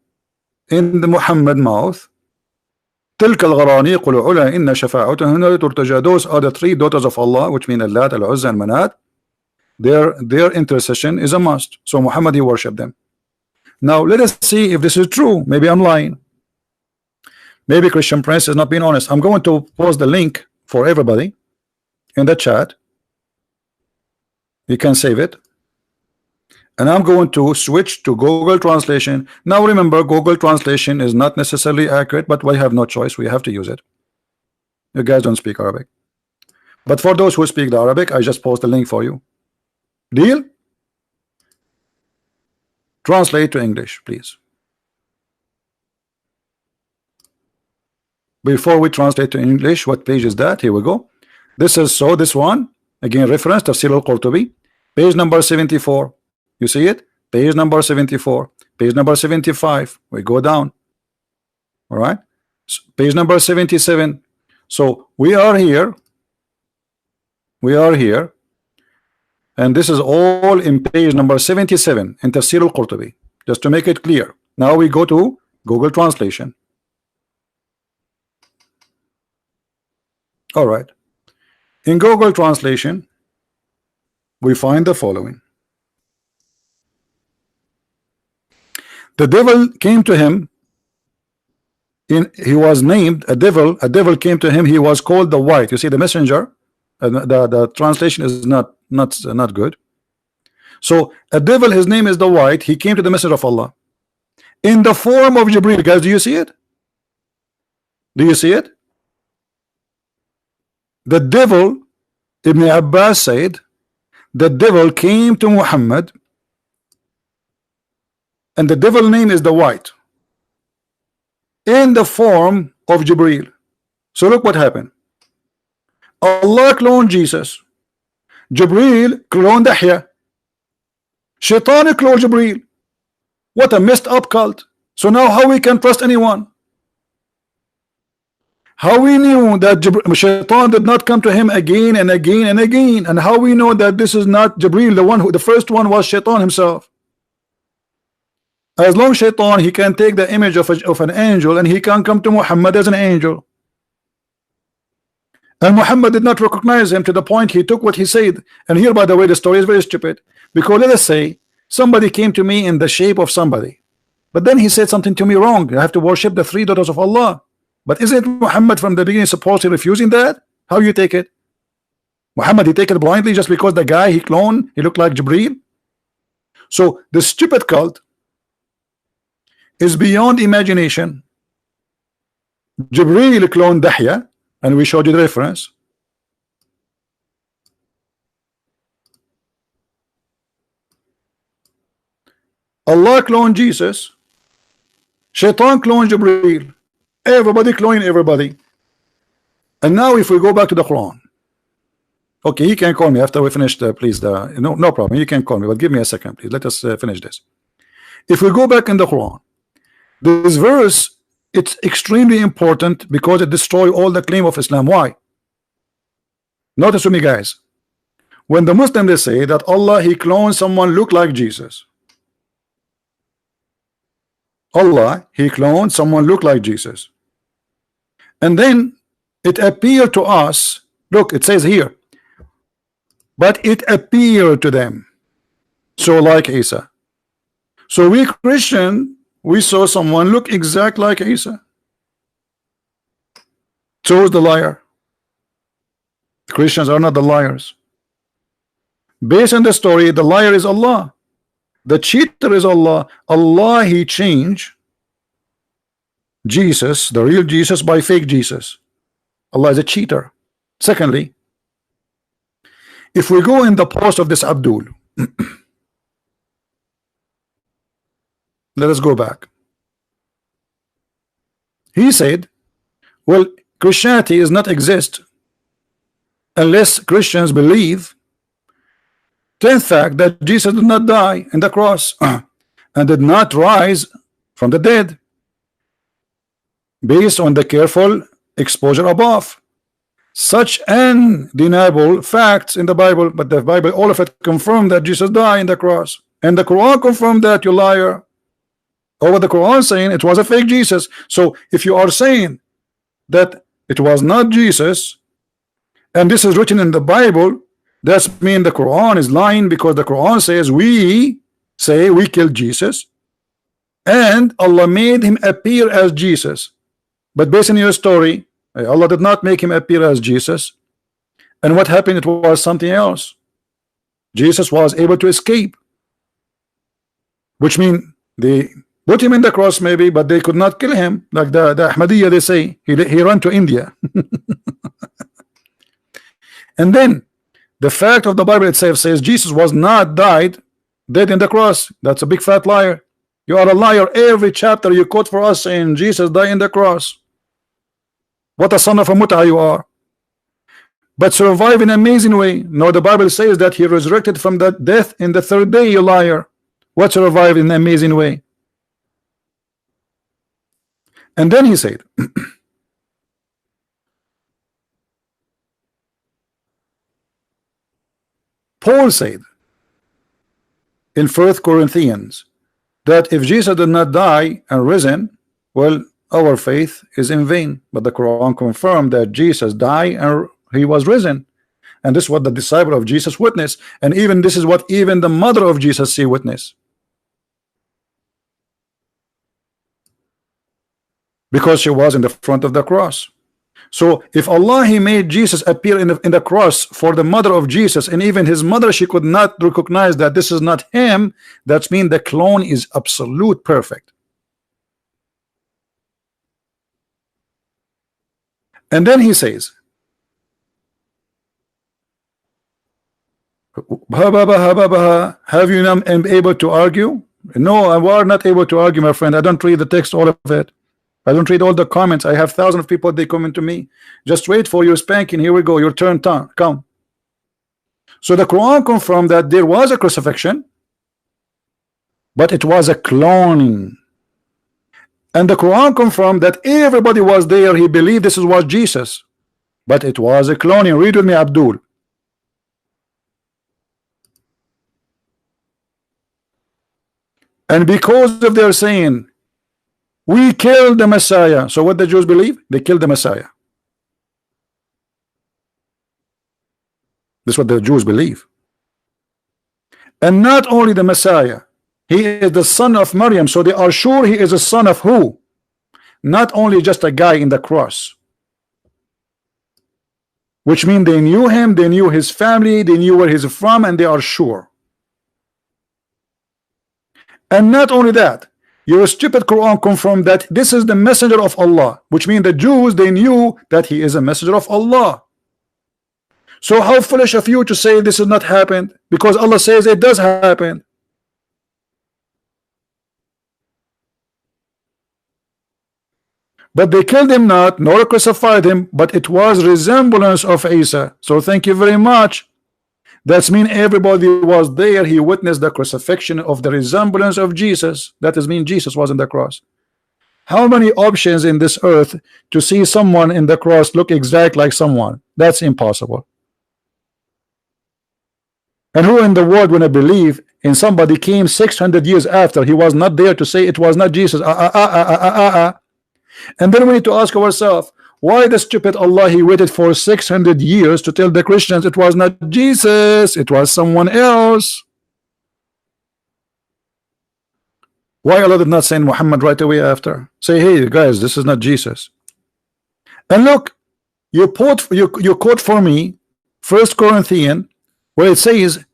in the Muhammad mouth تلك الغرانيق العلا إن شفاعتهن ترتجى. Those are the three daughters of Allah, which mean Al-Lat, Al-Uzza, and Manat. Their intercession is a must. So Muhammad, he worshiped them. Now let us see if this is true. Maybe I'm lying. Maybe Christian Prince is not being honest. I'm going to post the link for everybody in the chat. You can save it. And I'm going to switch to Google translation. Now remember, Google translation is not necessarily accurate, but we have no choice. We have to use it. You guys don't speak Arabic. But for those who speak the Arabic, I just post the link for you. Deal? Translate to English, please. Before we translate to English, what page is that? Here we go. This is this one. Again, reference Tafsir al-Qurtubi. Page number 74. You see it? Page number 74. Page number 75. We go down. All right. Page number 77. So we are here. We are here. And this is all in page number 77 in Tafsir al-Qurtubi. Just to make it clear. Now we go to Google translation. All right. In Google translation, we find the following. The devil came to him. He was named a devil. A devil came to him. He was called the white. You see the messenger. The translation is not good. So a devil, his name is the white. He came to the messenger of Allah in the form of Jibril. Guys, do you see it? Do you see it? The devil, Ibn Abbas said, the devil came to Muhammad, and the devil name is the white, in the form of Jibril. So look what happened. Allah cloned Jesus. Jibril cloned Yahya. Shaitan cloned Jibril. What a messed up cult. So now how we can trust anyone? How we knew that Shaitan did not come to him again and again and again, and how we know that this is not Jibril, the first one was Shaitan himself. As long as Shaitan, he can take the image of an angel, and he can come to Muhammad as an angel. And Muhammad did not recognize him to the point he took what he said. And here, by the way, the story is very stupid, because let us say somebody came to me in the shape of somebody, but then he said something to me wrong. I have to worship the three daughters of Allah. But isn't Muhammad from the beginning supposed to refusing that? How you take it? Muhammad, he take it blindly just because the guy he cloned, he looked like Jibreel? So the stupid cult is beyond imagination. Jibreel cloned Dahya, and we showed you the reference. Allah cloned Jesus. Shaitan cloned Jibreel. Everybody cloning everybody. And now if we go back to the Quran. Okay, you can call me after we finish the, please, no problem, you can call me, but give me a second, please. Let us finish this. If we go back in the Quran, this verse, it's extremely important because it destroys all the claim of Islam. Why? Notice with me, guys. When the Muslims, they say that Allah, he cloned someone look like Jesus. Allah, he cloned someone look like Jesus. And then it appeared to us, look, it says here, but it appeared to them, so like Isa. So we Christian, we saw someone look exact like Isa. So is the liar. Christians are not the liars. Based on the story, the liar is Allah. The cheater is Allah. Allah, he changed Jesus, the real Jesus, by fake Jesus. Allah is a cheater. Secondly, if we go in the post of this Abdul, let us go back. He said, well, Christianity does not exist unless Christians believe the fact that Jesus did not die in the cross and did not rise from the dead, based on the careful exposure above. Such undeniable facts in the Bible, but the Bible, all of it confirmed that Jesus died in the cross, and the Quran confirmed that, you liar. Over the Quran saying it was a fake Jesus. So if you are saying that it was not Jesus, and this is written in the Bible, that's mean the Quran is lying, because the Quran says we say we killed Jesus and Allah made him appear as Jesus. But based on your story, Allah did not make him appear as Jesus. And what happened? It was something else. Jesus was able to escape, which means they put him in the cross maybe, but they could not kill him, like the Ahmadiyya, they say he ran to India. And then the fact of the Bible itself says Jesus was not dead in the cross. That's a big fat liar. You are a liar. Every chapter you quote for us saying Jesus died in the cross. What a son of a muta you are. But survive in an amazing way. No, the Bible says that he resurrected from the death in the third day, you liar. What survived in an amazing way? And then he said, Paul said in 1 Corinthians that if Jesus did not die and risen, well, our faith is in vain. But the Quran confirmed that Jesus died and he was risen, and this is what the disciple of Jesus witnessed, and even this is what even the mother of Jesus see witness, because she was in the front of the cross. So if Allah, he made Jesus appear in the cross for the mother of Jesus, and even his mother, she could not recognize that this is not him, that means the clone is absolute perfect. And then he says, have you not been able to argue? No, we are not able to argue, my friend. I don't read the text, all of it. I don't read all the comments. I have thousands of people, they come into me. Just wait for your spanking. Here we go, your turn, come. So the Quran confirmed that there was a crucifixion, but it was a cloning. And the Quran confirmed that everybody was there. He believed this was Jesus, but it was a cloning. Read with me, Abdul. And because of their saying, we killed the Messiah. So what the Jews believe? They killed the Messiah. This is what the Jews believe. And not only the Messiah, he is the son of Maryam, so they are sure he is a son of who? Not only just a guy in the cross. Which means they knew him, they knew his family, they knew where he's from, and they are sure. And not only that, your stupid Quran confirmed that this is the messenger of Allah, which means the Jews, they knew that he is a messenger of Allah. So how foolish of you to say this has not happened, because Allah says it does happen. But they killed him not, nor crucified him, but it was resemblance of Isa. So thank you very much. That means everybody was there. He witnessed the crucifixion of the resemblance of Jesus. That is mean Jesus was on the cross. How many options in this earth to see someone in the cross look exact like someone? That's impossible. And who in the world when I believe in somebody came 600 years after, he was not there to say it was not Jesus? And then we need to ask ourselves, why the stupid Allah, he waited for 600 years to tell the Christians it was not Jesus, it was someone else? Why Allah did not send Muhammad right away after? Say, hey guys, this is not Jesus. And look, you quote for me 1 Corinthians, where it says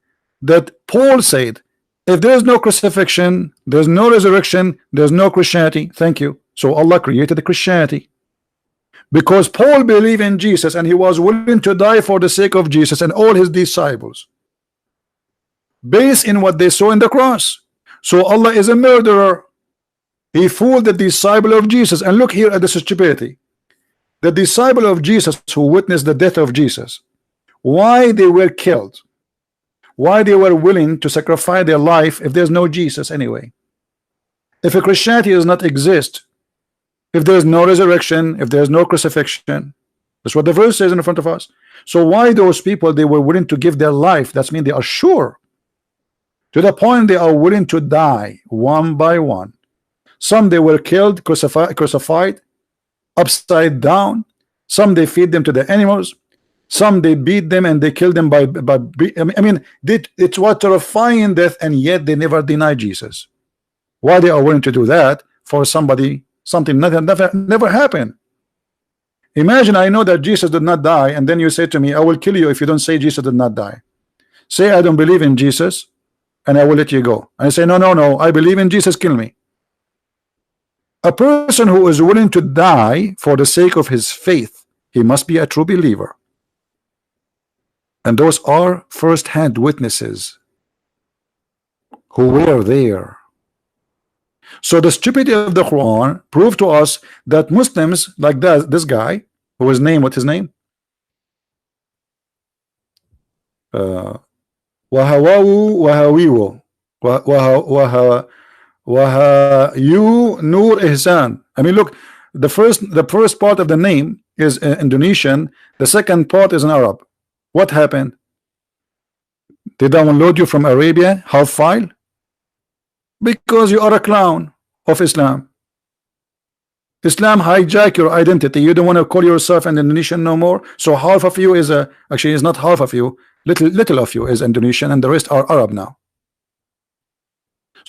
that Paul said, if there is no crucifixion, there's no resurrection, there's no Christianity. Thank you. So Allah created the Christianity because Paul believed in Jesus and he was willing to die for the sake of Jesus and all his disciples based in what they saw in the cross. So Allah is a murderer. He fooled the disciple of Jesus. And look here at the stupidity. The disciple of Jesus who witnessed the death of Jesus, why they were killed, why they were willing to sacrifice their life if there's no Jesus anyway. If a Christianity does not exist, if there's no resurrection, if there's no crucifixion, that's what the verse says in front of us. So why those people, they were willing to give their life? That means they are sure, to the point they are willing to die one by one. Some they were killed, crucified upside down. Some they feed them to the animals. Some they beat them and they killed them by I mean, it was terrifying death, and yet they never deny Jesus. Why they are willing to do that for somebody? Something never happened. Imagine I know that Jesus did not die, and then you say to me, I will kill you if you don't say Jesus did not die. Say I don't believe in Jesus, and I will let you go. And I say no, I believe in Jesus, kill me. A person who is willing to die for the sake of his faith, he must be a true believer. And those are first-hand witnesses who were there. So the stupidity of the Quran proved to us that Muslims like this guy, who was named, what's his name? Wahyu Nur Ihsan. I mean, look, the first part of the name is Indonesian, the second part is in Arab. What happened? They download you from Arabia, half file? Because you are a clown of Islam. Islam hijack your identity. You don't want to call yourself an Indonesian no more. So half of you is actually it's not half of you. Little of you is Indonesian, and the rest are Arab now.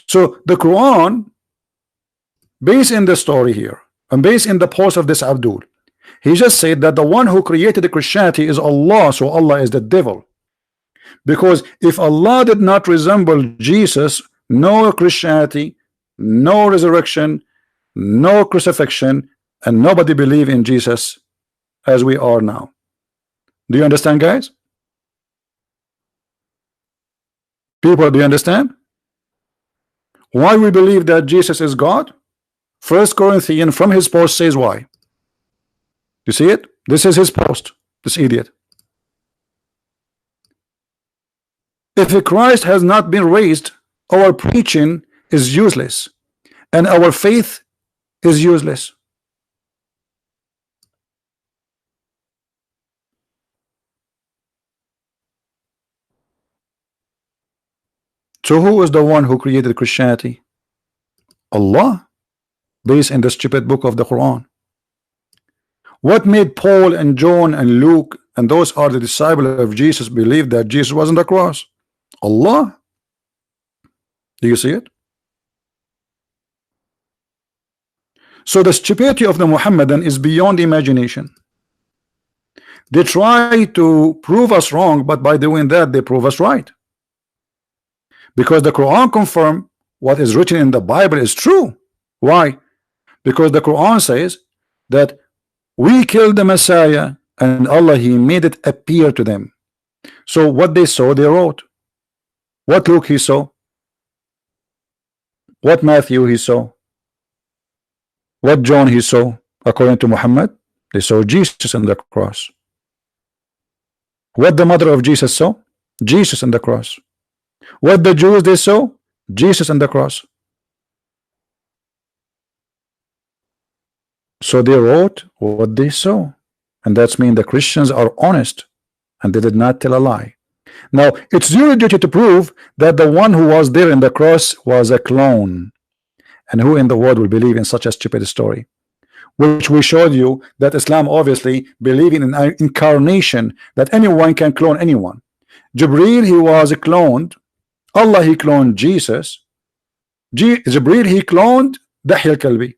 So the Quran, based in the story here, and based in the post of this Abdul, he just said that the one who created the Christianity is Allah. So Allah is the devil. Because if Allah did not resemble Jesus, no Christianity, no resurrection, no crucifixion, and nobody believe in Jesus as we are now. Do you understand, guys? People, do you understand? Why we believe that Jesus is God? 1 Corinthians from his post says why. You see it? This is his post, this idiot. If Christ has not been raised, our preaching is useless and our faith is useless. So who is the one who created Christianity? Allah, based in the stupid book of the Quran. What made Paul and John and Luke and those are the disciples of Jesus, believe that Jesus was on the cross? Allah. Do you see it? So the stupidity of the Muhammadan is beyond imagination. They try to prove us wrong, but by doing that they prove us right, because the Quran confirm what is written in the Bible is true. Why? Because the Quran says that we killed the Messiah and Allah, he made it appear to them. So what they saw they wrote. What Luke he saw, what Matthew he saw, what John he saw. According to Muhammad, they saw Jesus on the cross. What the mother of Jesus saw, Jesus on the cross. What the Jews they saw, Jesus on the cross. So they wrote what they saw, and that's mean the Christians are honest and they did not tell a lie. Now it's your duty to prove that the one who was there in the cross was a clone, and who in the world will believe in such a stupid story? Which we showed you that Islam obviously believing in an incarnation, that anyone can clone anyone. Jibreel, he was cloned. Allah, he cloned Jesus. Jibreel, he cloned Dahya al-Kalbi.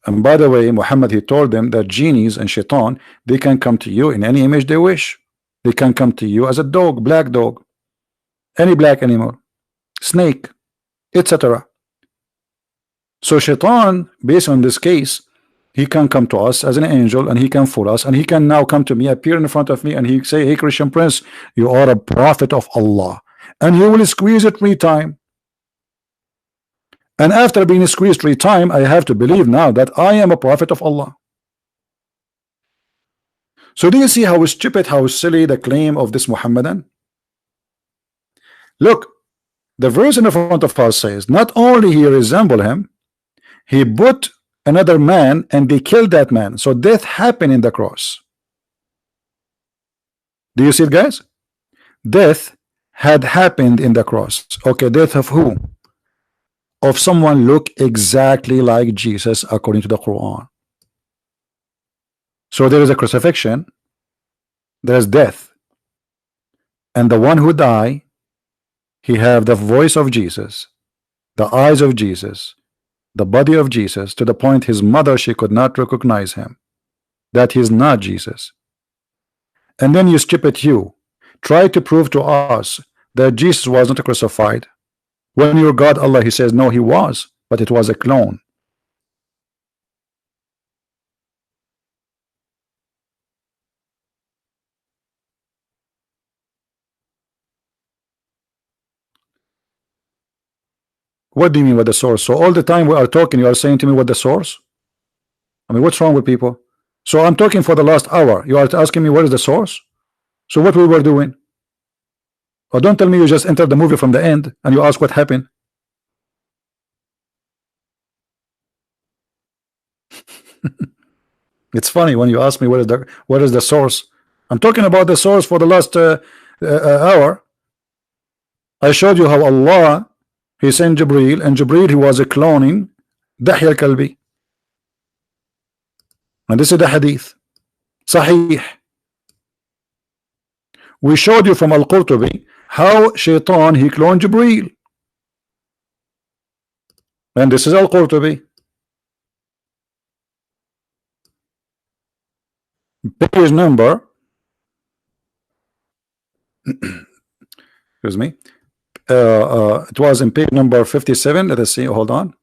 And by the way, Muhammad, he told them that genies and shaitan, they can come to you in any image they wish. They can come to you as a dog, black dog, any black animal, snake, etc. So shaitan, based on this case, he can come to us as an angel, and he can fool us, and he can now come to me, appear in front of me, and he say, hey Christian Prince, you are a prophet of Allah, and he will squeeze it 3 times. And after being squeezed 3 times, I have to believe now that I am a prophet of Allah. So do you see how stupid, how silly the claim of this Muhammadan? Look, the verse in the front of us says, not only he resemble him, he put another man and they killed that man. So death happened in the cross. Do you see it, guys? Death had happened in the cross. Okay, death of who? Of someone look exactly like Jesus according to the Quran. So there is a crucifixion, there is death, and the one who die, he have the voice of Jesus, the eyes of Jesus, the body of Jesus, to the point his mother, she could not recognize him, that he's not Jesus. And then you stupid you try to prove to us that Jesus was not crucified, when your God Allah, he says no, he was, but it was a clone. What do you mean with the source? So all the time we are talking, you are saying to me what the source? I mean, what's wrong with people? So I'm talking for the last hour, you are asking me what is the source? So what we were doing? Or don't tell me you just entered the movie from the end and you ask what happened. It's funny when you ask me what is the source. I'm talking about the source for the last hour. I showed you how Allah, he sent Jibreel, and Jibreel, he was a cloning Dahya al-Kalbi. And this is the hadith Sahih. We showed you from Al-Qurtubi how Shaitan, he cloned Jibreel. And this is Al-Qurtubi, page number excuse me, it was in page number 57. Let us see, hold on.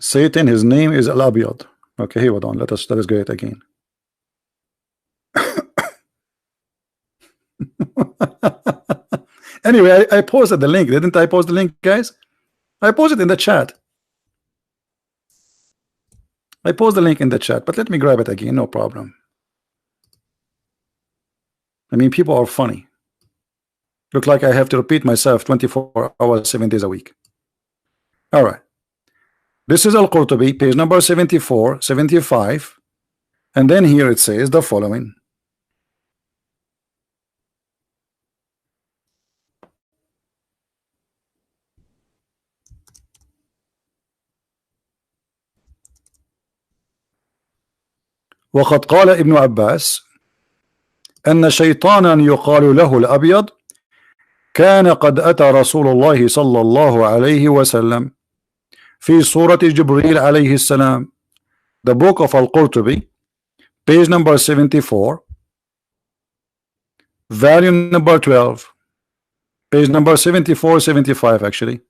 Satan, his name is Al-Abiyad. Okay, hold on, let us go it again. Anyway, I posted the link, didn't I post the link, guys? I posted in the chat. I post the link in the chat, but let me grab it again, no problem. I mean, people are funny. Look like I have to repeat myself 24 hours, 7 days a week. All right. This is Al-Qurtubi, page number 74, 75. And then here it says the following. وقد قال ابن عباس أن شيطانا يقال له الأبيض كان قد أتى رسول الله صلى الله عليه وسلم في صورة جبريل عليه السلام. The book of Al-Qurtubi, page number 74, volume number 12, page number 74, 75 actually.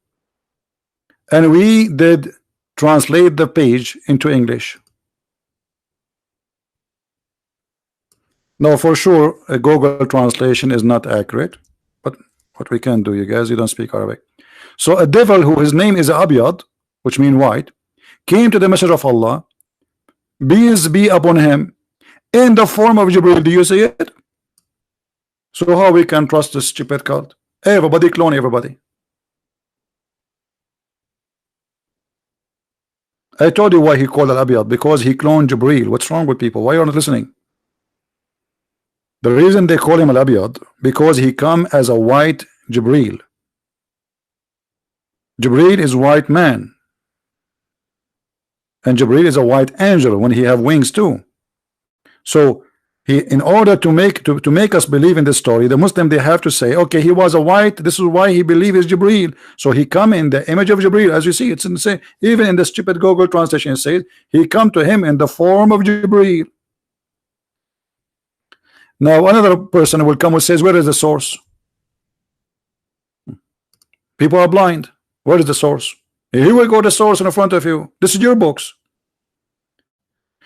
And we did translate the page into English. Now for sure a Google translation is not accurate, but what we can do, you guys, you don't speak Arabic. So a devil who his name is Abyad, which means white, came to the Messenger of Allah, peace be upon him, in the form of Jibril. Do you see it? So how we can trust this stupid cult? Everybody clone everybody. I told you why he called Al-Abyad, because he cloned Jibril. What's wrong with people? Why are you not listening? The reason they call him Al-Abyad, because he come as a white Jibril. Jibril is white man, and Jibril is a white angel when he have wings too. So he, in order to make us believe in this story, the Muslim, they have to say, okay, he was a white, this is why he believe is Jibril. So he come in the image of Jibril, as you see, it's in the same, even in the stupid Google translation it says he come to him in the form of Jibril. Now another person will come and says, where is the source? People are blind. Where is the source? Here we go, the source in front of you. This is your books.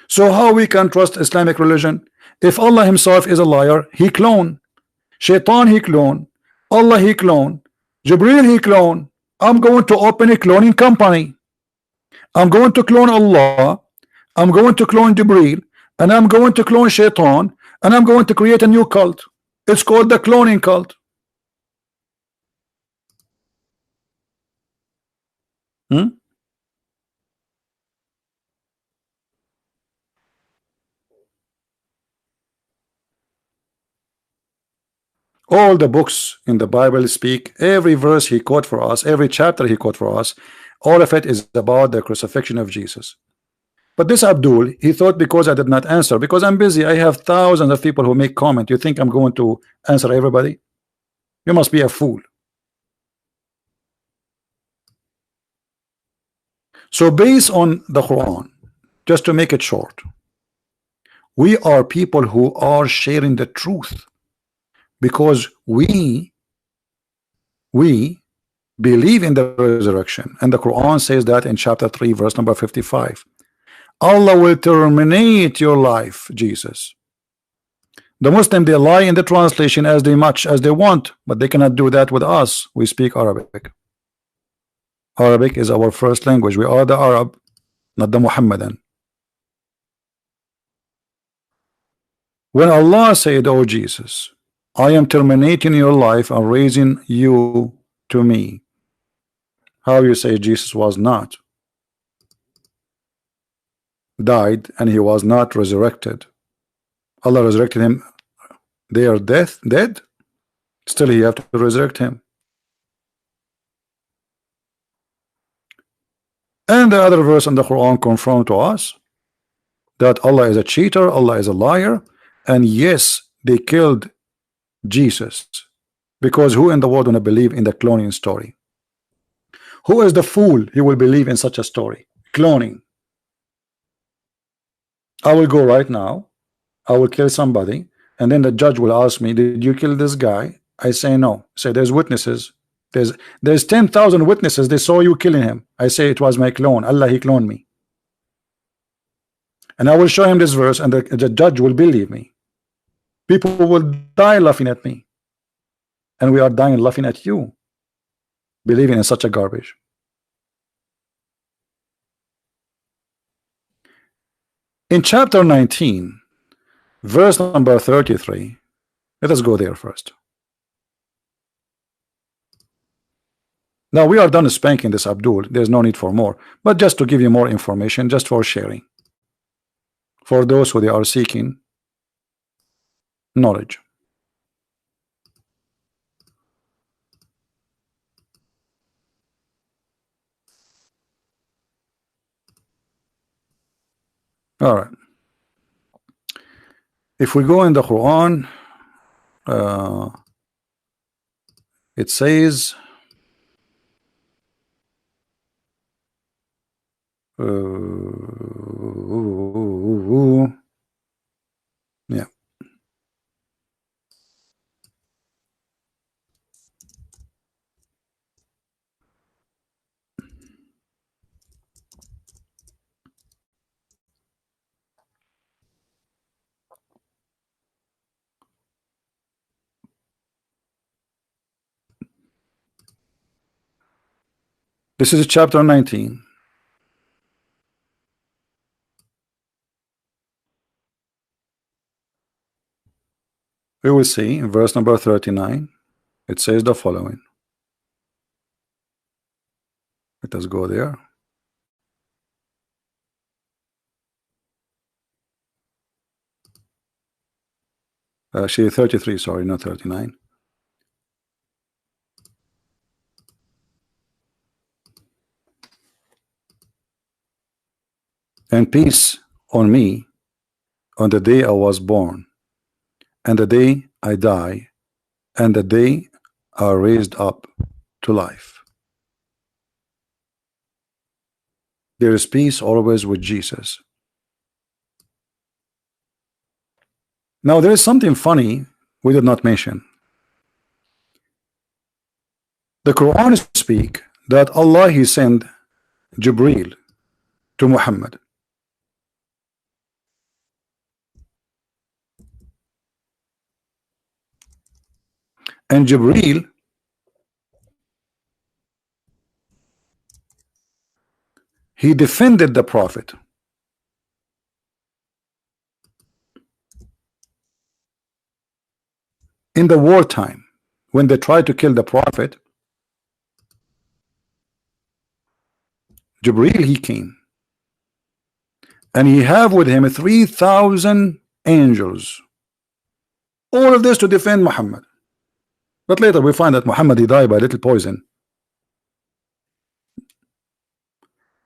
So how we can trust Islamic religion? If Allah himself is a liar, he clone. Shaitan he clone. Allah he clone. Jibril he clone. I'm going to open a cloning company. I'm going to clone Allah. I'm going to clone Jibril. And I'm going to clone Shaitan. And I'm going to create a new cult. It's called the cloning cult. All the books in the Bible speak, every verse he quote for us, every chapter he quote for us, all of it is about the crucifixion of Jesus. But this Abdul, he thought because I did not answer, because I'm busy, I have thousands of people who make comment. You think I'm going to answer everybody? You must be a fool. So based on the Quran, just to make it short, we are people who are sharing the truth, because we believe in the resurrection, and the Quran says that in chapter 3 verse number 55, Allah will terminate your life, Jesus. The Muslim, they lie in the translation as much as they want, but they cannot do that with us. We speak Arabic. Arabic is our first language. We are the Arab, not the Muhammadan. When Allah said, oh Jesus, I am terminating your life and raising you to me, how you say Jesus was not died and he was not resurrected? Allah resurrected him. They are dead. Still he have to resurrect him. And the other verse in the Quran confirm to us that Allah is a cheater, Allah is a liar, and yes, they killed Jesus, because who in the world wanna believe in the cloning story? Who is the fool he will believe in such a story? Cloning. I will go right now, I will kill somebody, and then the judge will ask me, did you kill this guy? I say no. Say there's witnesses. There's 10,000 witnesses, they saw you killing him. I say it was my clone. Allah, he cloned me. And I will show him this verse, and the judge will believe me. People will die laughing at me, and we are dying laughing at you, believing in such a garbage. In chapter 19 verse number 33, let us go there first. Now we are done spanking this Abdul, there's no need for more, but just to give you more information, just for sharing, for those who they are seeking knowledge. All right. If we go in the Quran, it says yeah. This is chapter 19. We will see in verse number 39. It says the following. Let us go there. Actually 33, sorry, not 39. And peace on me on the day I was born, and the day I die, and the day I raised up to life. There is peace always with Jesus. Now there is something funny we did not mention. The Quran speak that Allah He sent Jibreel to Muhammad. And Jibreel he defended the Prophet. In the wartime, when they tried to kill the Prophet, Jibreel he came, and he have with him 3,000 angels. All of this to defend Muhammad. But later we find that Muhammad he died by a little poison.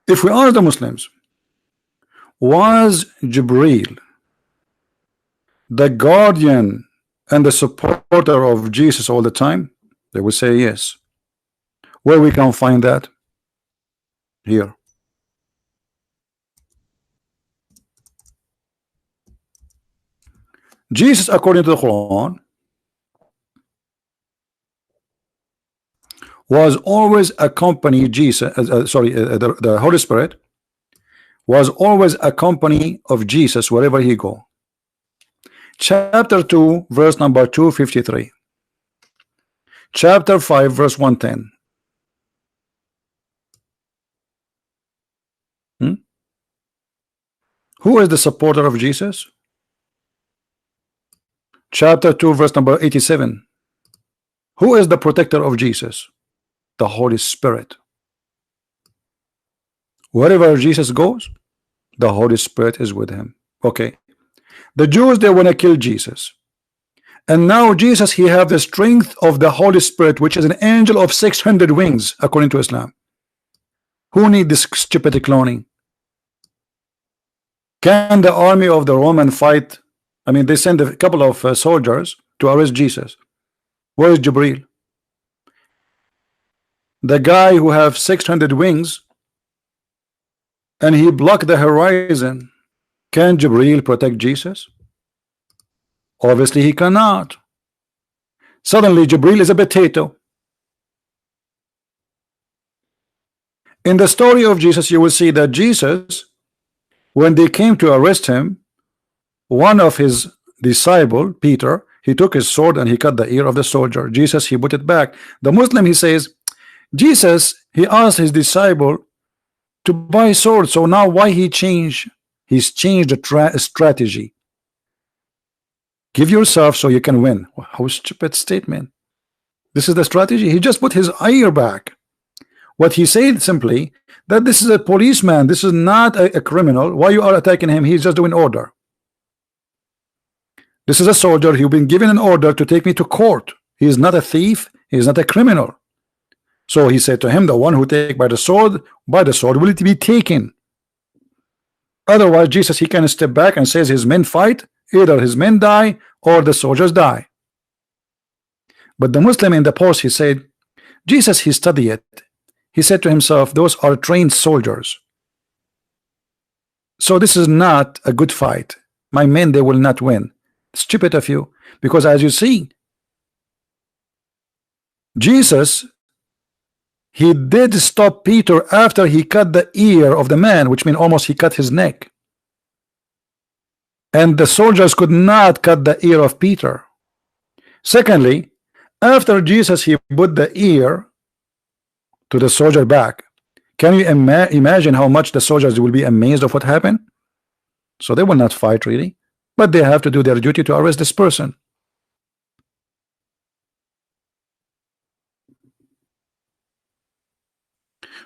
If we ask the Muslims, was Jibreel the guardian and the supporter of Jesus all the time? They would say yes. Where we can find that? Here. Jesus, according to the Quran, was always accompany Jesus. The Holy Spirit was always accompany of Jesus wherever he go. Chapter 2, verse number 253. Chapter 5, verse 110. Who is the supporter of Jesus? Chapter 2, verse number 87. Who is the protector of Jesus? The Holy Spirit. Wherever Jesus goes, the Holy Spirit is with him. Okay. The Jews, they want to kill Jesus. And now Jesus, he have the strength of the Holy Spirit, which is an angel of 600 wings, according to Islam. Who need this stupid cloning? Can the army of the Roman fight? I mean, they send a couple of soldiers to arrest Jesus. Where is Jibreel? The guy who have 600 wings, and he blocked the horizon. Can Jibreel protect Jesus? Obviously he cannot. Suddenly Jibreel is a potato. In the story of Jesus, you will see that Jesus, when they came to arrest him, one of his disciple, Peter, he took his sword and he cut the ear of the soldier. Jesus, he put it back. The Muslim, he says, Jesus, he asked his disciple to buy sword, so now why he changed? He's changed the strategy. Give yourself so you can win. How stupid statement. This is the strategy. He just put his ear back. What he said simply, that this is a policeman, this is not a criminal. Why you are attacking him? He's just doing order. This is a soldier. He's been given an order to take me to court. He is not a thief. He is not a criminal. So he said to him, the one who take by the sword will it be taken. Otherwise Jesus, he can step back and says his men fight either his men die or the soldiers die. But the Muslim in the post, he said, Jesus, he studied it. He said to himself, those are trained soldiers. So this is not a good fight. My men, they will not win. Stupid of you. Because as you see, Jesus, he did stop Peter after he cut the ear of the man, which means almost he cut his neck. And the soldiers could not cut the ear of Peter. Secondly, after Jesus, he put the ear to the soldier back. Can you imagine how much the soldiers will be amazed of what happened? So they will not fight really, but they have to do their duty to arrest this person.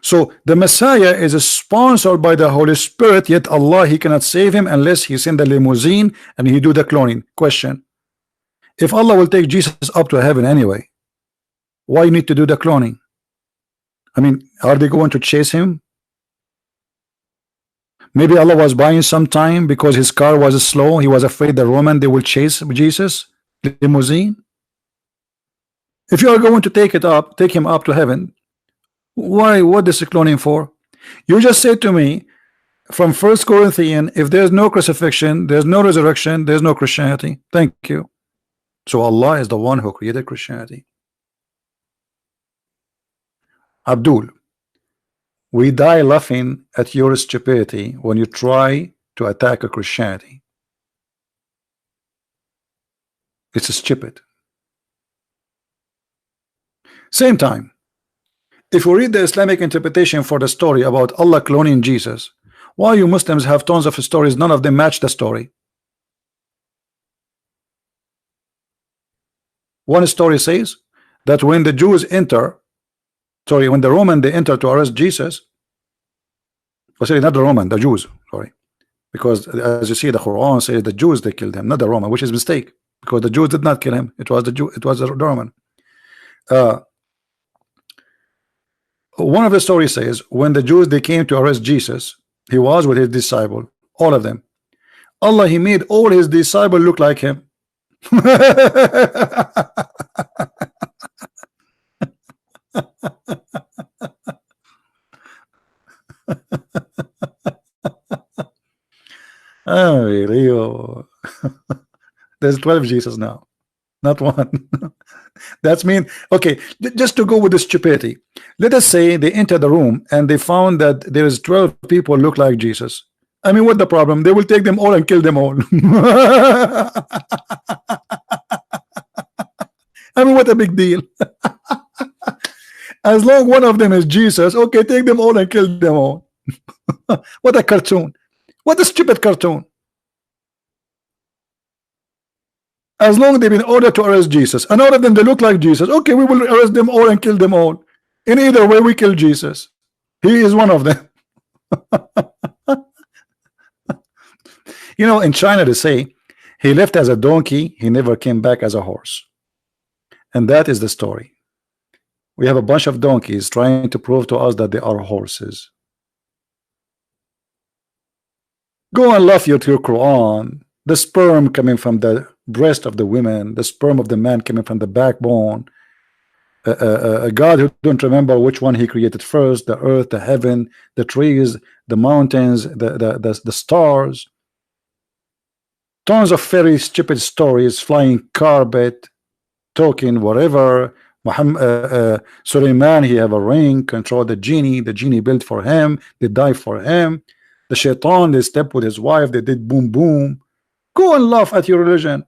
So the Messiah is sponsored by the Holy Spirit, yet Allah, he cannot save him unless he send the limousine and he do the cloning. Question: if Allah will take Jesus up to heaven anyway, why you need to do the cloning? I mean, are they going to chase him? Maybe Allah was buying some time because his car was slow. He was afraid the Roman, they will chase Jesus limousine. If you are going to take him up to heaven, why? What is cloning for? You just said to me from 1 Corinthians, if there's no crucifixion, there's no resurrection, there's no Christianity. Thank you. So Allah is the one who created Christianity. Abdul, we die laughing at your stupidity when you try to attack a Christianity. It's stupid. Same time, if we read the Islamic interpretation for the story about Allah cloning Jesus, why you Muslims have tons of stories, none of them match the story. One story says that when the Jews enter, when the Roman they enter to arrest Jesus, or sorry, not the Roman, the Jews, sorry, because as you see, the Quran says the Jews they killed him, not the Roman, which is a mistake, because the Jews did not kill him. It was the Jew, it was the Roman. One of the stories says when the Jews they came to arrest Jesus, he was with his disciple, all of them. Allah, he made all his disciples look like him. Oh, really? There's 12 Jesus now, not one. That's mean. Okay, just to go with the stupidity, let us say they enter the room and they found that there is 12 people look like Jesus. I mean, what the problem? They will take them all and kill them all. I mean, what a big deal. As long one of them is Jesus, okay, take them all and kill them all. What a cartoon. What a stupid cartoon. As long as they've been ordered to arrest Jesus, and all of them they look like Jesus, okay, we will arrest them all and kill them all. In either way, we kill Jesus. He is one of them. You know, in China they say he left as a donkey, he never came back as a horse. And that is the story. We have a bunch of donkeys trying to prove to us that they are horses. Go and laugh at your Quran. The sperm coming from the breast of the women, the sperm of the man coming from the backbone. A God who don't remember which one he created first, the earth, the heaven, the trees, the mountains, the stars. Tons of very stupid stories, flying carpet, talking whatever. Muhammad, Suleiman, he have a ring, control the genie built for him, they die for him. The shaitan, they step with his wife, they did boom boom. Go and laugh at your religion.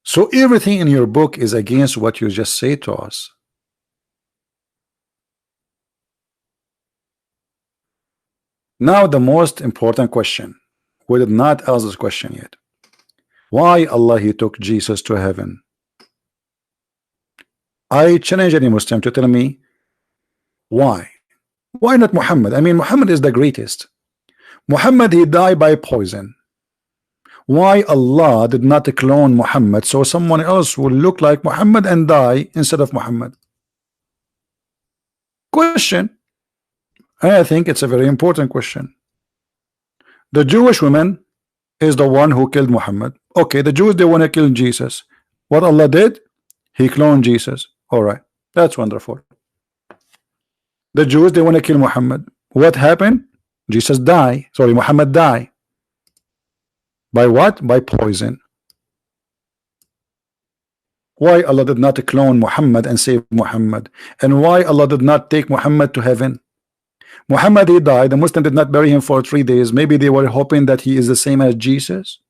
So everything in your book is against what you just say to us. Now the most important question. We did not ask this question yet. Why Allah he took Jesus to heaven? I challenge any Muslim to tell me why. Why not Muhammad? I mean, Muhammad is the greatest. Muhammad he died by poison. Why Allah did not clone Muhammad so someone else will look like Muhammad and die instead of Muhammad? Question, and I think it's a very important question. The Jewish woman is the one who killed Muhammad. Okay, the Jews, they want to kill Jesus. What Allah did? He cloned Jesus. All right, that's wonderful. The Jews, they want to kill Muhammad. What happened? Jesus died. Sorry, Muhammad died. By what? By poison. Why Allah did not clone Muhammad and save Muhammad? And why Allah did not take Muhammad to heaven? Muhammad, he died. The Muslim did not bury him for 3 days. Maybe they were hoping that he is the same as Jesus.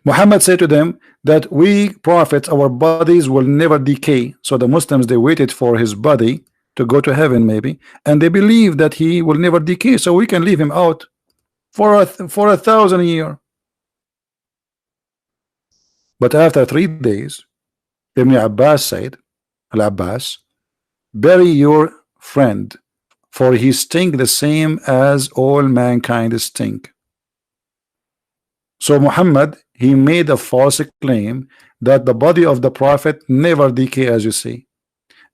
Muhammad said to them that we prophets, our bodies will never decay. So the Muslims, they waited for his body to go to heaven maybe, and they believe that he will never decay, so we can leave him out for 1,000 years. But after 3 days, Ibn Abbas said, Al-Abbas, bury your friend, for he stink the same as all mankind stink. So Muhammad, he made a false claim that the body of the prophet never decay, as you see,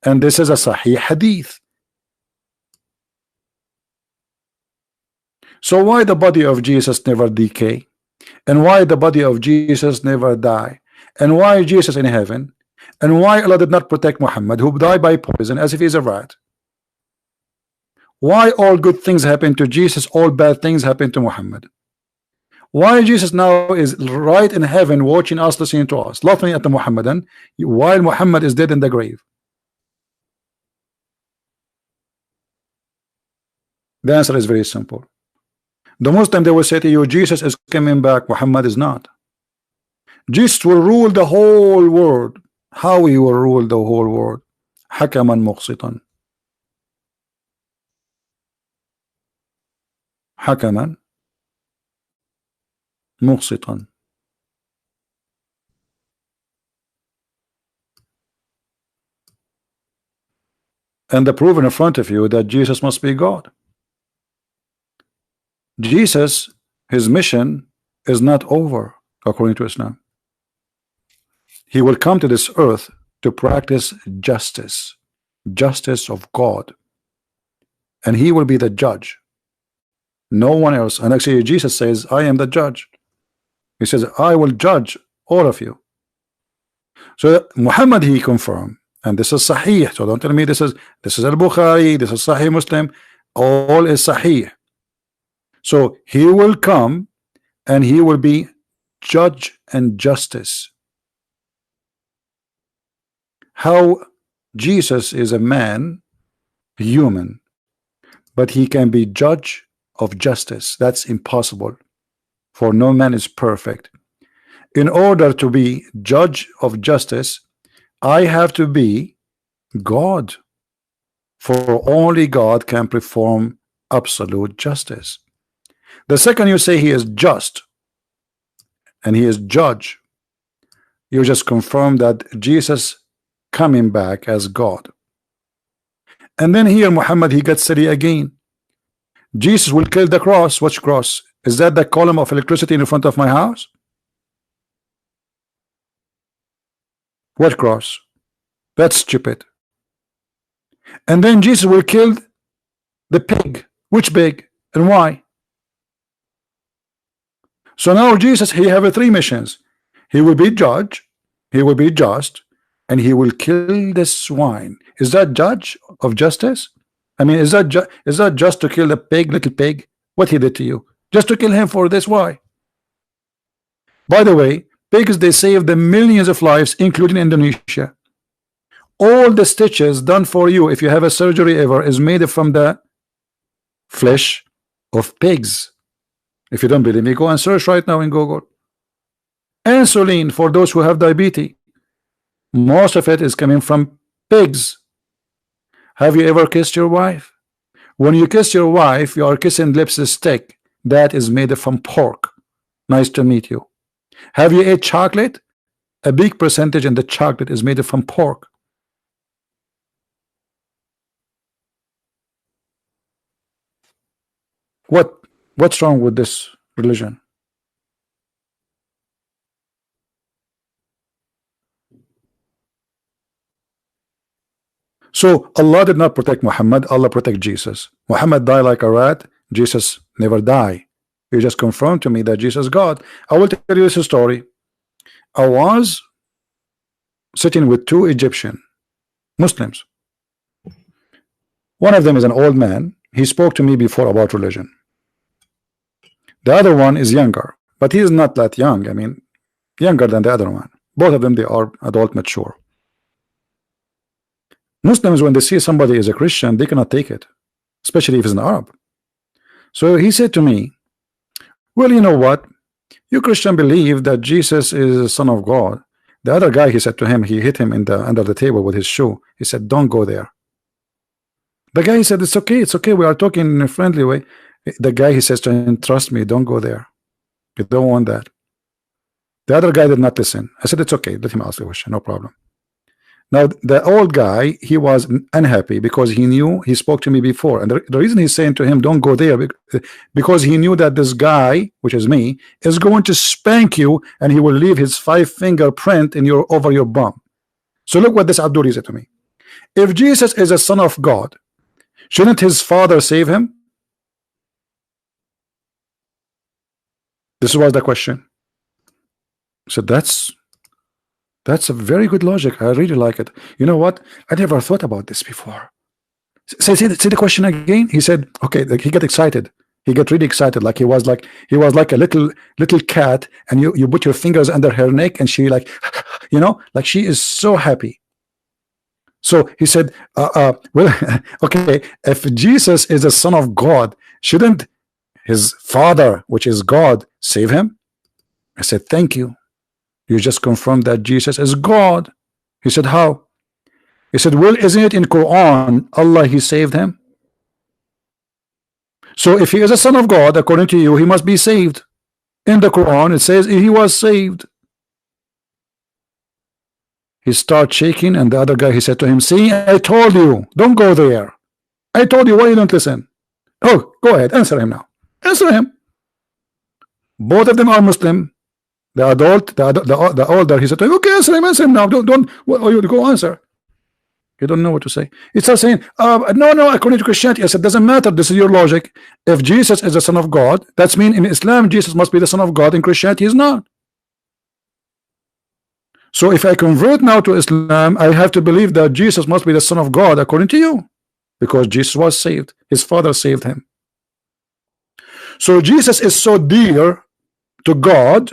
and this is a Sahih hadith. So why the body of Jesus never decay? And why the body of Jesus never die? And why Jesus in heaven? And why Allah did not protect Muhammad, who died by poison as if he's a rat? Why all good things happen to Jesus, all bad things happen to Muhammad? Why Jesus now is right in heaven watching us, listening to us, laughing at the Muhammadan, while Muhammad is dead in the grave? The answer is very simple. The Muslim, they will say to you, Jesus is coming back, Muhammad is not. Jesus will rule the whole world. How he will rule the whole world? Hakaman muqsitan. Hakaman muqsitan. And the proof in front of you that Jesus must be God. Jesus, his mission is not over according to Islam. He will come to this earth to practice justice, justice of God, and he will be the judge, no one else. And actually Jesus says, I am the judge. He says, I will judge all of you. So Muhammad, he confirmed, and this is Sahih. So don't tell me this is Al-Bukhari, this is Sahih Muslim. All is Sahih. So he will come and he will be judge and justice. How Jesus is a man, human, but he can be judge of justice. That's impossible, for no man is perfect. In order to be judge of justice, I have to be God, for only God can perform absolute justice. The second you say he is just and he is judge, you just confirm that Jesus coming back as God. And then here Muhammad, he gets silly again. Jesus will kill the cross. Which cross? Is that the column of electricity in front of my house? What cross? That's stupid. And then Jesus will kill the pig. Which pig and why? So now Jesus, he have 3 missions. He will be judge, he will be just, and he will kill the swine. Is that judge of justice? I mean, is that just to kill the pig, little pig? What he did to you? Just to kill him for this? Why? By the way, pigs, they save the millions of lives, including Indonesia. All the stitches done for you, if you have a surgery ever, is made from the flesh of pigs. If you don't believe me, go and search right now in Google. Insulin for those who have diabetes, most of it is coming from pigs. Have you ever kissed your wife? When you kiss your wife, you are kissing lipstick that is made from pork. Nice to meet you. Have you ate chocolate? A big percentage in the chocolate is made from pork. What's wrong with this religion? So Allah did not protect Muhammad, Allah protect Jesus. Muhammad died like a rat, Jesus never die. You just confirmed to me that Jesus is God. I will tell you this story. I was sitting with two Egyptian Muslims. One of them is an old man. He spoke to me before about religion. The other one is younger, but he is not that young. I mean, younger than the other one. Both of them, they are adult mature. Muslims, when they see somebody is a Christian, they cannot take it, especially if it's an Arab. So he said to me, well, you know what? You Christian believe that Jesus is the Son of God. The other guy, he said to him, he hit him in the under the table with his shoe. He said, don't go there. The guy said, it's okay, we are talking in a friendly way. The guy, he says to him, trust me, don't go there. You don't want that. The other guy did not listen. I said, it's okay, let him ask the question, no problem. Now the old guy, he was unhappy because he knew, he spoke to me before, and the reason he's saying to him don't go there, because he knew that this guy, which is me, is going to spank you, and he will leave his 5-finger print in your over your bum. So look what this Abdul said to me. If Jesus is a son of God, shouldn't his father save him? This was the question. So that's a very good logic. I really like it. You know what? I never thought about this before. Say the question again. He said, okay, like he got excited. He got really excited, like he was like a little cat, and you put your fingers under her neck, and she like, you know, like she is so happy. So he said, well, okay, if Jesus is the son of God, shouldn't his father, which is God, save him? I said, thank you. You just confirmed that Jesus is God. He said, how? He said, well, isn't it in Quran Allah, he saved him? So if he is a son of God, according to you, he must be saved. In the Quran it says he was saved. He started shaking, and the other guy, he said to him, see, I told you, don't go there. I told you, why you don't listen? Oh, go ahead, answer him now. Answer him. Both of them are Muslim. The adult, the older, he said, okay, answer him now. Don't you go answer. You don't know what to say. He starts saying, no, according to Christianity. I said, doesn't matter. This is your logic. If Jesus is the son of God, that's mean in Islam Jesus must be the son of God. In Christianity, he's not. So if I convert now to Islam, I have to believe that Jesus must be the son of God according to you, because Jesus was saved. His father saved him. So Jesus is so dear to God,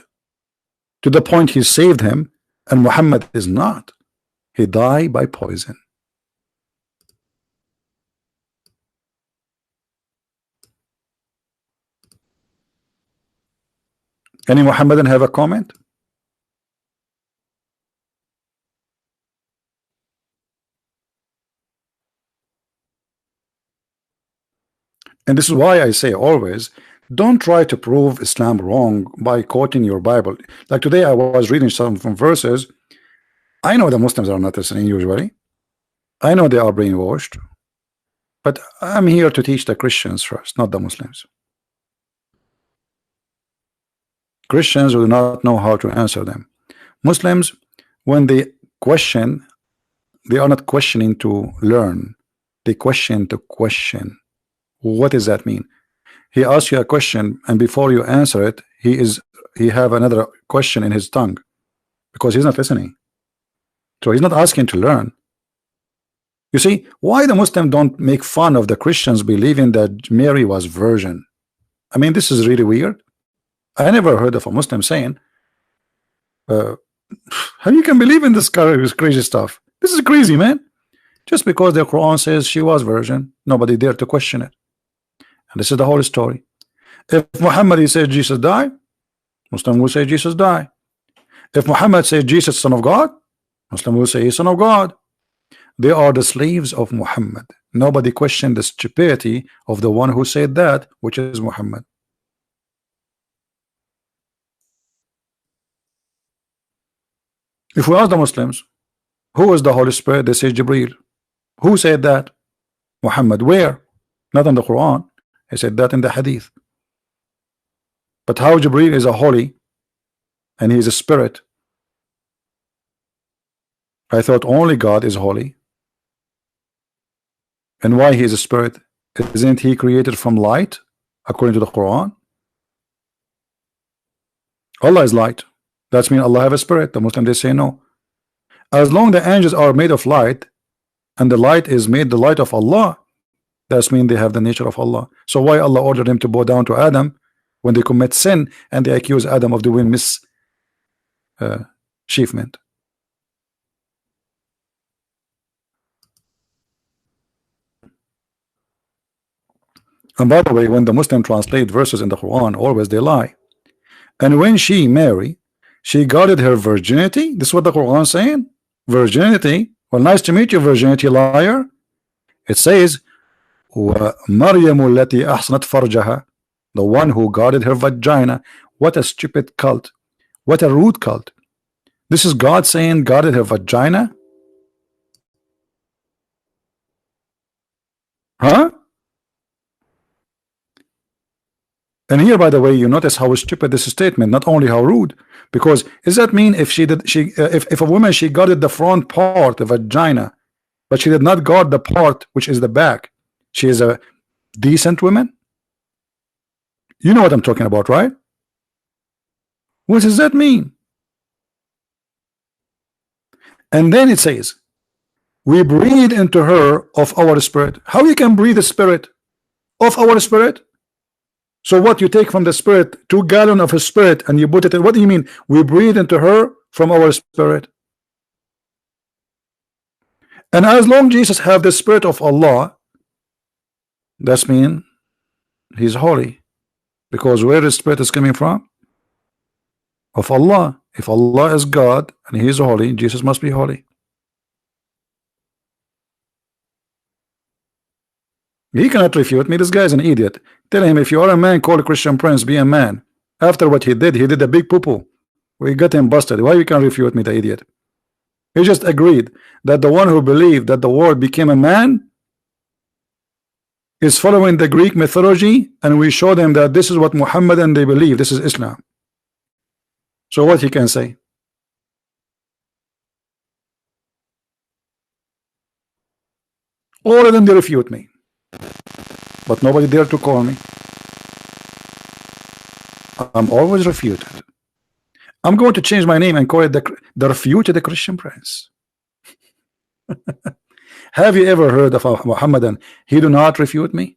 to the point he saved him, and Muhammad is not. He died by poison. Any Muhammadan have a comment? And this is why I say always, don't try to prove Islam wrong by quoting your Bible. Like today I was reading some from verses. I know the Muslims are not listening usually. I know they are brainwashed. But I'm here to teach the Christians first, not the Muslims. Christians will not know how to answer them. Muslims, when they question, they are not questioning to learn. They question to question. What does that mean? He asks you a question, and before you answer it, he have another question in his tongue, because he's not listening. So he's not asking to learn. You see why the Muslims don't make fun of the Christians believing that Mary was virgin? I mean, this is really weird. I never heard of a Muslim saying, how you can believe in this crazy stuff? This is crazy, man. Just because the Quran says she was virgin, nobody dare to question it. And this is the whole story. If Muhammad says Jesus died, Muslim will say Jesus died. If Muhammad says Jesus son of God, Muslim will say he's son of God. They are the slaves of Muhammad. Nobody questioned the stupidity of the one who said that, which is Muhammad. If we ask the Muslims, who is the Holy Spirit? They say Jibreel. Who said that? Muhammad. Where? Not in the Quran. He said that in the Hadith. But how Jibreel is a holy and he is a spirit? I thought only God is holy. And why he is a spirit? Isn't he created from light according to the Quran? Allah is light. That's mean Allah have a spirit. The Muslim, they say no. As long the angels are made of light, and the light is made the light of Allah, that's mean they have the nature of Allah. So why Allah ordered them to bow down to Adam when they commit sin and they accuse Adam of doing mischievement? And by the way, when the Muslim translate verses in the Quran, always they lie. And when she married, she guarded her virginity. This is what the Quran is saying. Virginity. Well, nice to meet you, virginity, liar. It says, وَمَرْيَمُ الَّتِي أَحْصَنَتْ فَرْجَهَا, the one who guarded her vagina. What a stupid cult. What a rude cult. This is God saying guarded her vagina? Huh? And here, by the way, you notice how stupid this statement, not only how rude. Because does that mean if if a woman, she guarded the front part, the vagina, but she did not guard the part which is the back, she is a decent woman? You know what I'm talking about, right? What does that mean? And then it says, we breathe into her of our spirit. How you can breathe the spirit of our spirit? So what, you take from the spirit 2 gallons of his spirit and you put it in? What do you mean we breathe into her from our spirit? And as long Jesus have the spirit of Allah, that's mean he's holy, because where the spirit is coming from? Of Allah. If Allah is God and he is holy, Jesus must be holy. He cannot refute me. This guy is an idiot. Tell him, if you are a man, call a Christian Prince, be a man. After what he did a big poo-poo. We got him busted. Why you can't refute me, the idiot? He just agreed that the one who believed that the world became a man is following the Greek mythology, and we showed him that this is what Muhammad and they believe. This is Islam. So what he can say? All of them, they refute me. But nobody dare to call me. I'm always refuted. I'm going to change my name and call it the refuted Christian Prince. Have you ever heard of a Muhammadan? He do not refute me.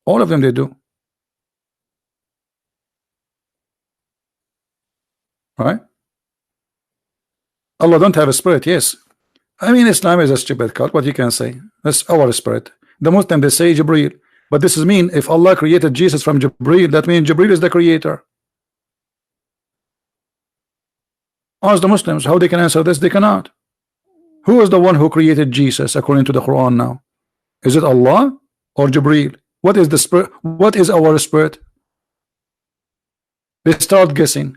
All of them, they do. Right? Allah don't have a spirit. Yes. I mean, Islam is a stupid cult. What you can say? That's our spirit. The Muslim, they say Jibreel. But this is mean if Allah created Jesus from Jibreel, that means Jibreel is the creator. Ask the Muslims how they can answer this. They cannot. Who is the one who created Jesus according to the Quran now? Is it Allah or Jibreel? What is the spirit? What is our spirit? They start guessing.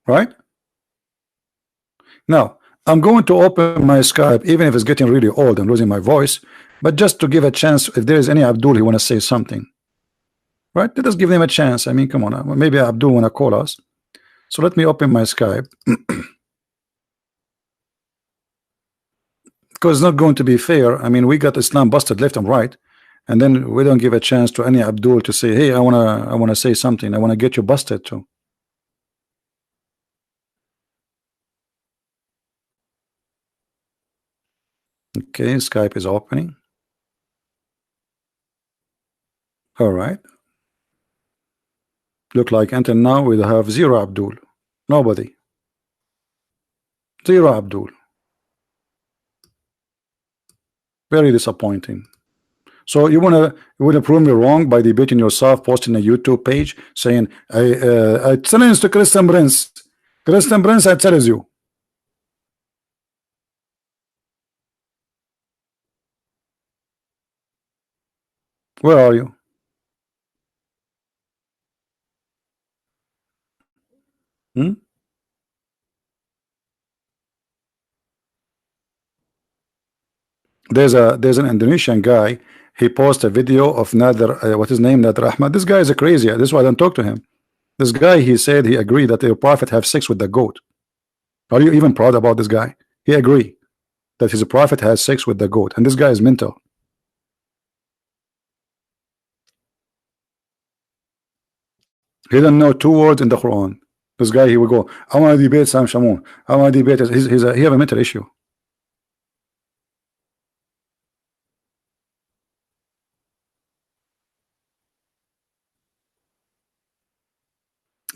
Right? Now, I'm going to open my Skype, even if it's getting really old and losing my voice, but just to give a chance if there is any Abdul who want to say something. Right? Let us give them a chance. I mean, come on. Maybe Abdul want to call us. So let me open my Skype. Because it's not going to be fair. I mean, we got Islam busted left and right, and then we don't give a chance to any Abdul to say, hey, I wanna say something. I want to get you busted too. Okay, Skype is opening. All right. Look like until now we have 0 Abdul. Nobody. 0 Abdul. Very disappointing. So you wanna prove me wrong by debating yourself, posting a YouTube page saying I challenge to Christian Prince. Christian Prince, I challenge you. Where are you? Hmm? There's an Indonesian guy. He posted a video of Nader, what his name, Nader Ahmad. This guy is a crazy. This is why I don't talk to him. This guy, he said he agreed that the prophet have sex with the goat. Are you even proud about this guy? He agree that his prophet has sex with the goat, and this guy is mental. He doesn't know 2 words in the Quran. This guy, he will go, I want to debate Sam Shamoun. I want to debate. He have a mental issue.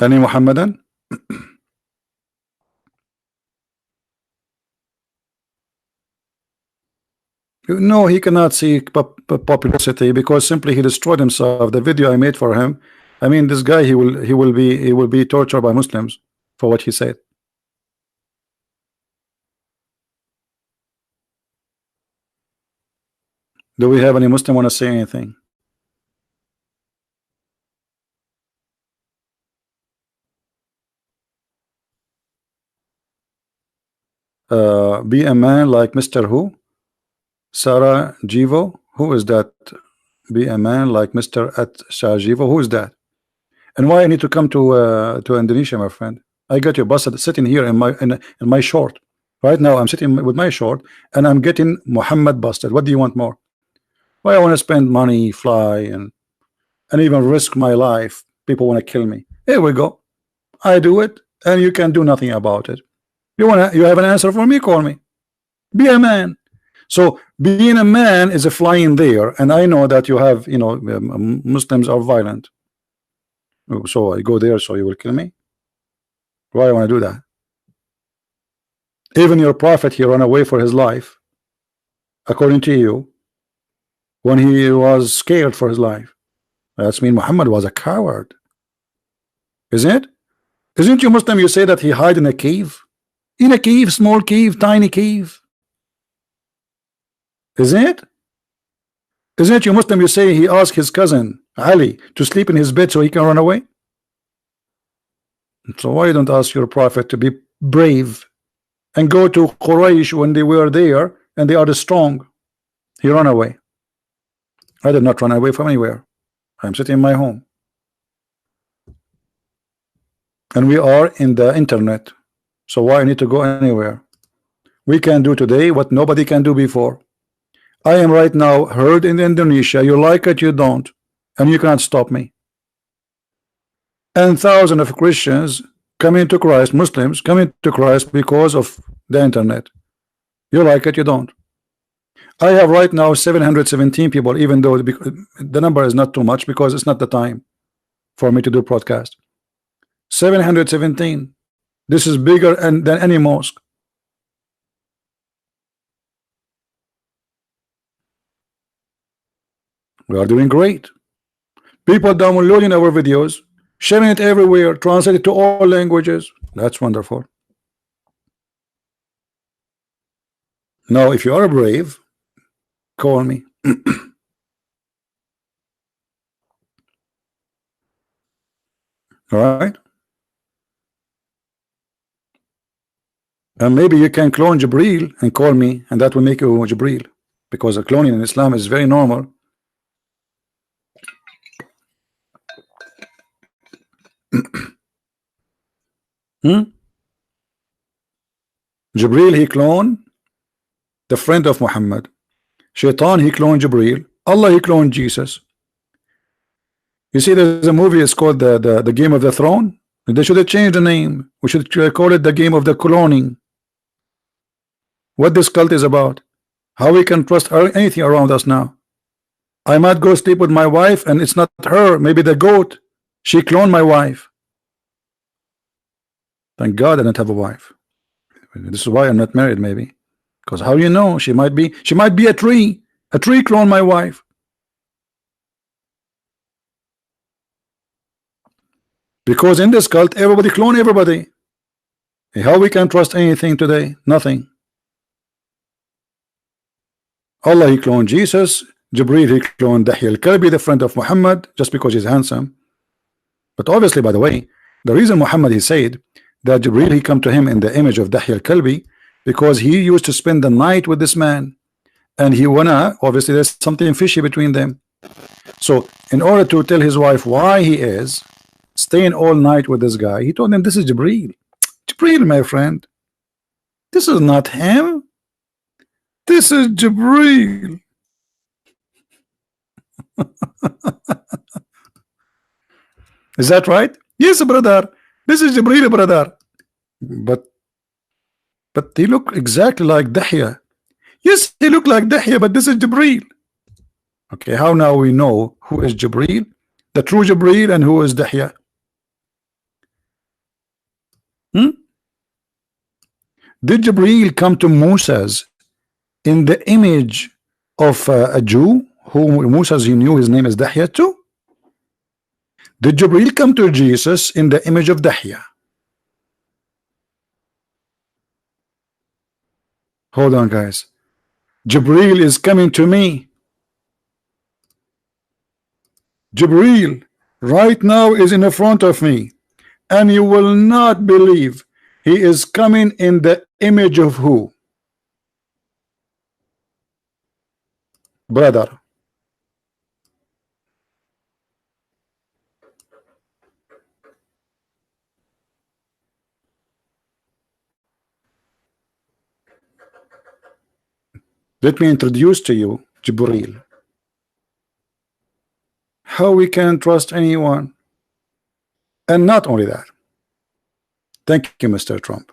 Any Muhammadan? No, he cannot seek popularity because simply he destroyed himself. The video I made for him, I mean, this guy, he will be tortured by Muslims for what he said. Do we have any Muslim want to say anything? Be a man like Mr. Who? Sarah Jivo? Who is that? Be a man like Mr. at Shajivo? Who is that? And why I need to come to Indonesia, my friend? I got you busted sitting here in my short. Right now I'm sitting with my short and I'm getting Mohammed busted. What do you want more? Why I want to spend money, fly, and even risk my life? People want to kill me. Here we go. I do it, and you can do nothing about it. You have an answer for me? Call me. Be a man. So being a man is a flying there, and I know that you have, Muslims are violent. So I go there, so you will kill me. Why I want to do that? Even your prophet, he ran away for his life, according to you, when he was scared for his life. That's mean Muhammad was a coward, isn't it? Isn't you Muslim? You say that he hid in a cave, small cave, tiny cave. Isn't it? Isn't it you Muslim? You say he asked his cousin Ali to sleep in his bed so he can run away. So why don't ask your prophet to be brave and go to Quraysh when they were there and they are strong? He ran away. I did not run away from anywhere. I'm sitting in my home. And we are in the internet. So why I need to go anywhere? We can do today what nobody can do before. I am right now heard in Indonesia. You like it, you don't, and you can't stop me. And thousands of Christians coming to Christ, Muslims coming to Christ because of the internet. You like it, you don't. I have right now 717 people, even though the number is not too much because it's not the time for me to do broadcast. 717. This is bigger than any mosque. We are doing great. People downloading our videos, sharing it everywhere, translated to all languages. That's wonderful. Now, if you are brave, call me. All right. And maybe you can clone Jibril and call me, and that will make you Jibril, because the cloning in Islam is very normal. Jibril, he cloned the friend of Muhammad. Shaitan, he cloned Jibril. Allah, he cloned Jesus. You see, there's a movie, it's called the Game of the Throne. They should have changed the name. We should call it the Game of the Cloning. What this cult is about, how we can trust anything around us now. I might go sleep with my wife and it's not her, maybe the goat. She cloned my wife. Thank God I don't have a wife. This is why I'm not married, maybe. Because how you know? She might be a tree. A tree cloned my wife. Because in this cult, everybody clone everybody. How we can trust anything today? Nothing. Allah, he cloned Jesus. Jibril, he cloned Dahya al-Kalbi, the friend of Muhammad, just because he's handsome. But obviously, by the way, the reason Muhammad, he said that Jibril, he come to him in the image of Dahya al-Kalbi, because he used to spend the night with this man, and he wanna, obviously there's something fishy between them. So in order to tell his wife why he is staying all night with this guy, he told him, this is Jibril. Jibril, my friend, This is not him. This is Jibril. Is that right? Yes, brother. This is Jibril, brother. But he look exactly like Dahya. Yes, he look like Dahya, but this is Jibril. Okay, how now we know who is Jibril, the true Jibril, and who is Dahya? Did Jibril come to Moses in the image of a Jew who Moses he knew his name is Dahya too? Did Jibril come to Jesus in the image of Dahya? Hold on, guys. Jibril is coming to me. Jibril right now is in the front of me, and you will not believe he is coming in the image of who? Brother. Let me introduce to you Jibril. How we can trust anyone? And not only that. Thank you, Mr. Trump.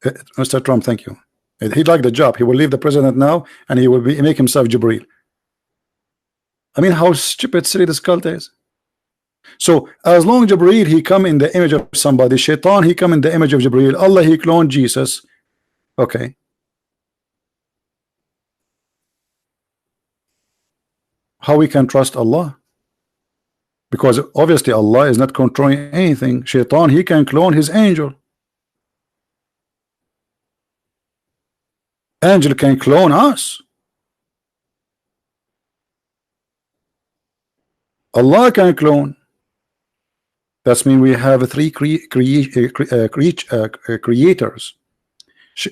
Mr. Trump, thank you. He'd like the job. He will leave the president now, and he will make himself Jibril. I mean, how stupid, silly this cult is. So, as long as Jibril, he come in the image of somebody. Shaitan, he come in the image of Jibril. Allah, he cloned Jesus. Okay. How we can trust Allah? Because obviously Allah is not controlling anything. Shaitan, he can clone his angel. Angel can clone us. Allah can clone. That means we have three creators.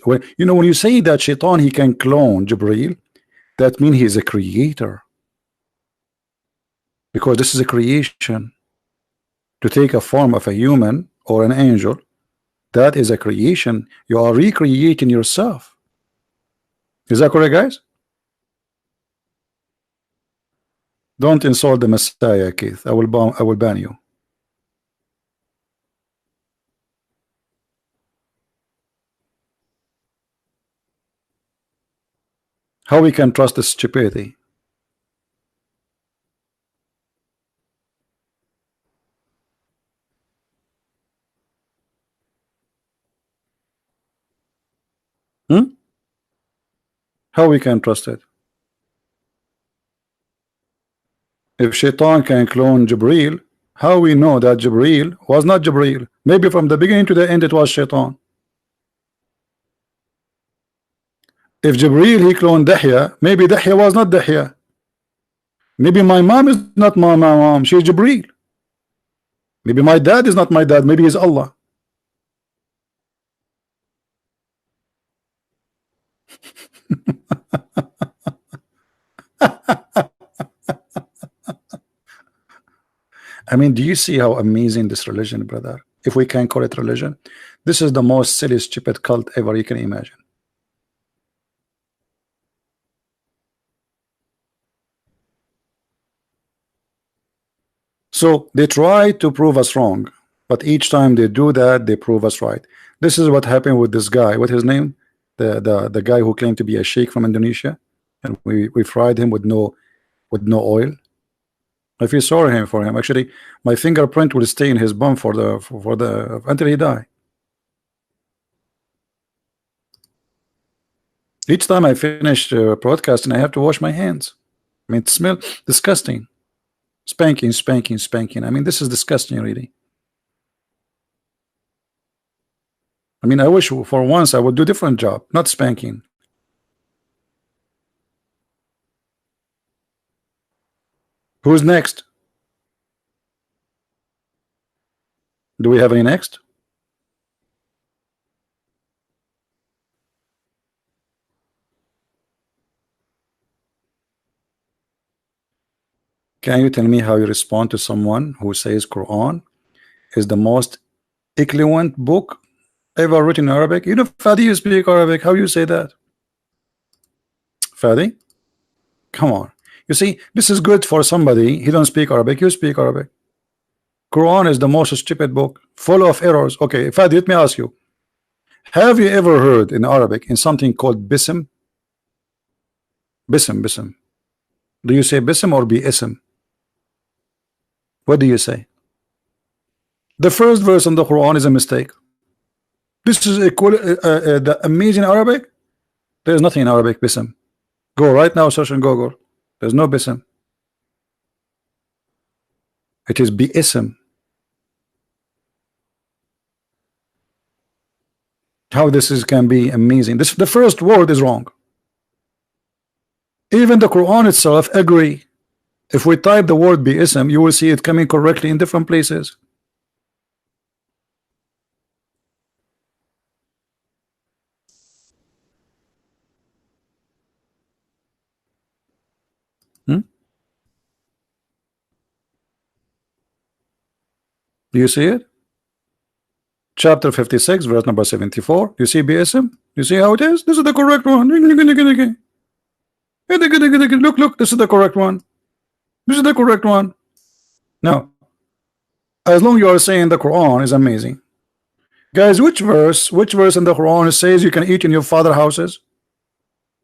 You know, when you say that Shaitan, he can clone Jibril, that means he is a creator. Because this is a creation. To take a form of a human or an angel, that is a creation. You are recreating yourself. Is that correct, guys? Don't insult the Messiah, Keith. I will ban you. How we can trust this stupidity? How we can trust it? If Shaitan can clone Jibril, how we know that Jibril was not Jibril? Maybe from the beginning to the end it was Shaitan. If Jibril he cloned Dahya, maybe Dahya was not Dahya. Maybe my mom is not my mom, she is Jibril. Maybe my dad is not my dad, maybe he's Allah. I mean, do you see how amazing this religion, brother? If we can call it religion, this is the most silly, stupid cult ever you can imagine. So they try to prove us wrong, but each time they do that, they prove us right. This is what happened with this guy. What's his name? The guy who claimed to be a sheikh from Indonesia, and we fried him with no oil. I feel sorry for him. Actually, my fingerprint will stay in his bum for the until he die. Each time I finish broadcasting, I have to wash my hands. I mean, it smells disgusting. Spanking, spanking, spanking. I mean, this is disgusting, really. I mean, I wish for once I would do a different job, not spanking. Who's next? Do we have any next? Can you tell me how you respond to someone who says Quran is the most eloquent book ever written in Arabic? You know, Fadi, you speak Arabic. How you say that? Fadi? Come on. You see, this is good for somebody. He don't speak Arabic. You speak Arabic. Quran is the most stupid book, full of errors. Okay, Fadi, let me ask you. Have you ever heard in Arabic in something called bism? Bism, bism. Do you say bism or bism? What do you say? The first verse in the Quran is a mistake. This is the amazing Arabic. There is nothing in Arabic bism. Go right now, search on Google. There's no bism. It is bism. How this is can be amazing. This the first word is wrong. Even the Quran itself agree. If we type the word bism, you will see it coming correctly in different places. Do you see it? Chapter 56, verse number 74. You see BSM? You see how it is? This is the correct one. Look, look, this is the correct one. This is the correct one. Now, as long as you are saying the Quran is amazing. Guys, which verse in the Quran says you can eat in your father's houses?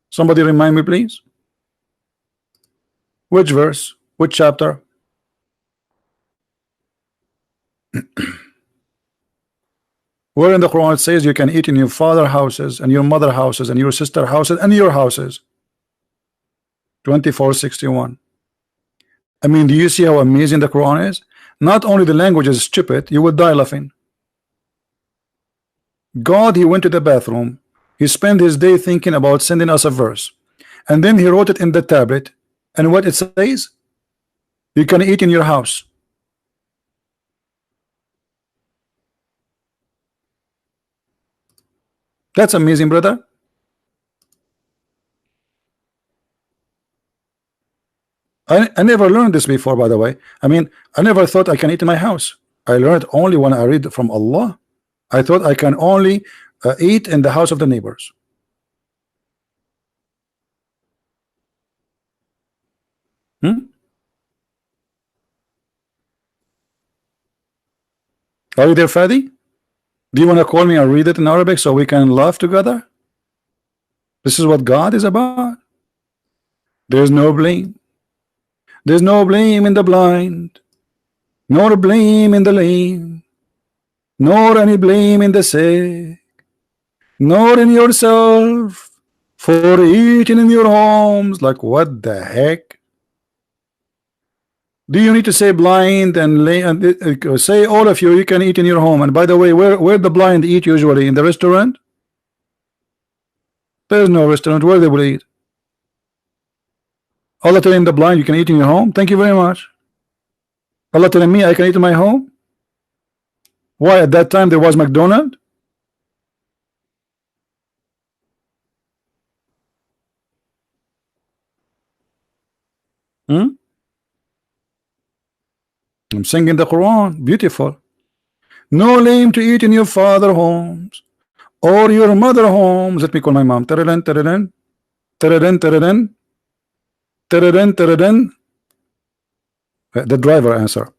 Somebody remind me, please. Which verse? Which chapter? Where in the Quran it says you can eat in your father's houses and your mother's houses and your sister's houses and your houses? 2461. I mean, do you see how amazing the Quran is? Not only the language is stupid, you would die laughing. God, he went to the bathroom, he spent his day thinking about sending us a verse, and then he wrote it in the tablet, and what it says, you can eat in your house. That's amazing, brother. I never learned this before, by the way. I mean, I never thought I can eat in my house. I learned only when I read from Allah. I thought I can only eat in the house of the neighbors. Are you there, Fadi? Do you want to call me and read it in Arabic so we can laugh together? This is what God is about. There's no blame. There's no blame in the blind, nor blame in the lame, nor any blame in the sick, nor in yourself for eating in your homes. Like, what the heck? Do you need to say blind and lay and say all of you can eat in your home? And by the way, where the blind eat usually? In the restaurant? There's no restaurant where they will eat. Allah telling the blind you can eat in your home? Thank you very much. Allah telling me I can eat in my home? Why at that time there was McDonald's? I'm singing the Quran. Beautiful. No lame to eat in your father homes or your mother homes. Let me call my mom. Tereren, tereren, tereren, tereren. The driver answer.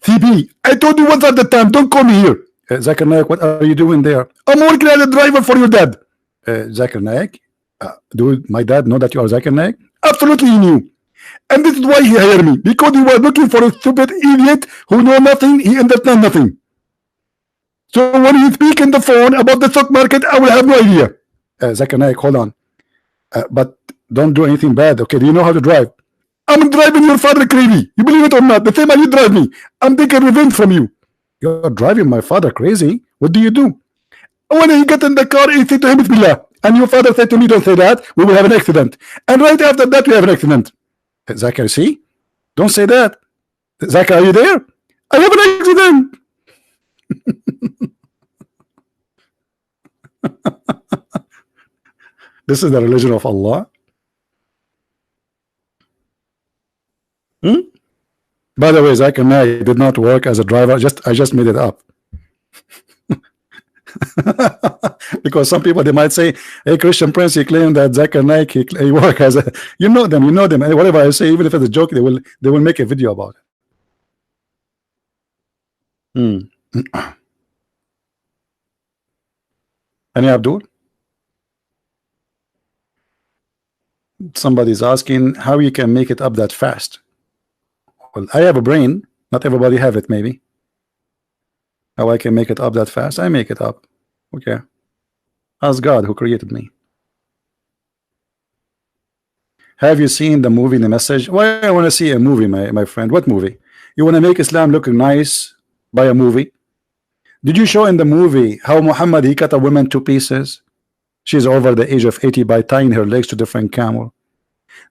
CP, I told you once at the time, don't call me here. Zakir Naik, what are you doing there? I'm working as a driver for your dad. Zakir Naik, do my dad know that you are Zakir Naik? Absolutely he knew. And this is why he hired me, because he was looking for a stupid idiot who know nothing, he understands nothing. So when he speak in the phone about the stock market, I will have no idea. Zakir Naik, hold on. But don't do anything bad, okay? Do you know how to drive? I'm driving your father crazy. You believe it or not? The same as you drive me. I'm taking revenge from you. You're driving my father crazy? What do you do? When he got in the car, he said to him, Bismillah. And your father said to me, don't say that. We will have an accident. And right after that, we have an accident. Zakir, see? Don't say that. Zakir, are you there? I have an accident. This is the religion of Allah. By the way, Zakir Naik did not work as a driver. I just made it up. Because some people they might say, hey, Christian Prince, he claimed that Zakir Naik he work as a, you know them, and whatever I say, even if it's a joke, they will make a video about it. Any Abdul? Somebody's asking how you can make it up that fast. Well, I have a brain. Not everybody have it, maybe. How I can make it up that fast? I make it up. Okay. Ask God who created me. Have you seen the movie The Message? Why I want to see a movie, my friend? What movie? You want to make Islam look nice by a movie? Did you show in the movie how Muhammad he cut a woman to pieces? She's over the age of 80 by tying her legs to different camel.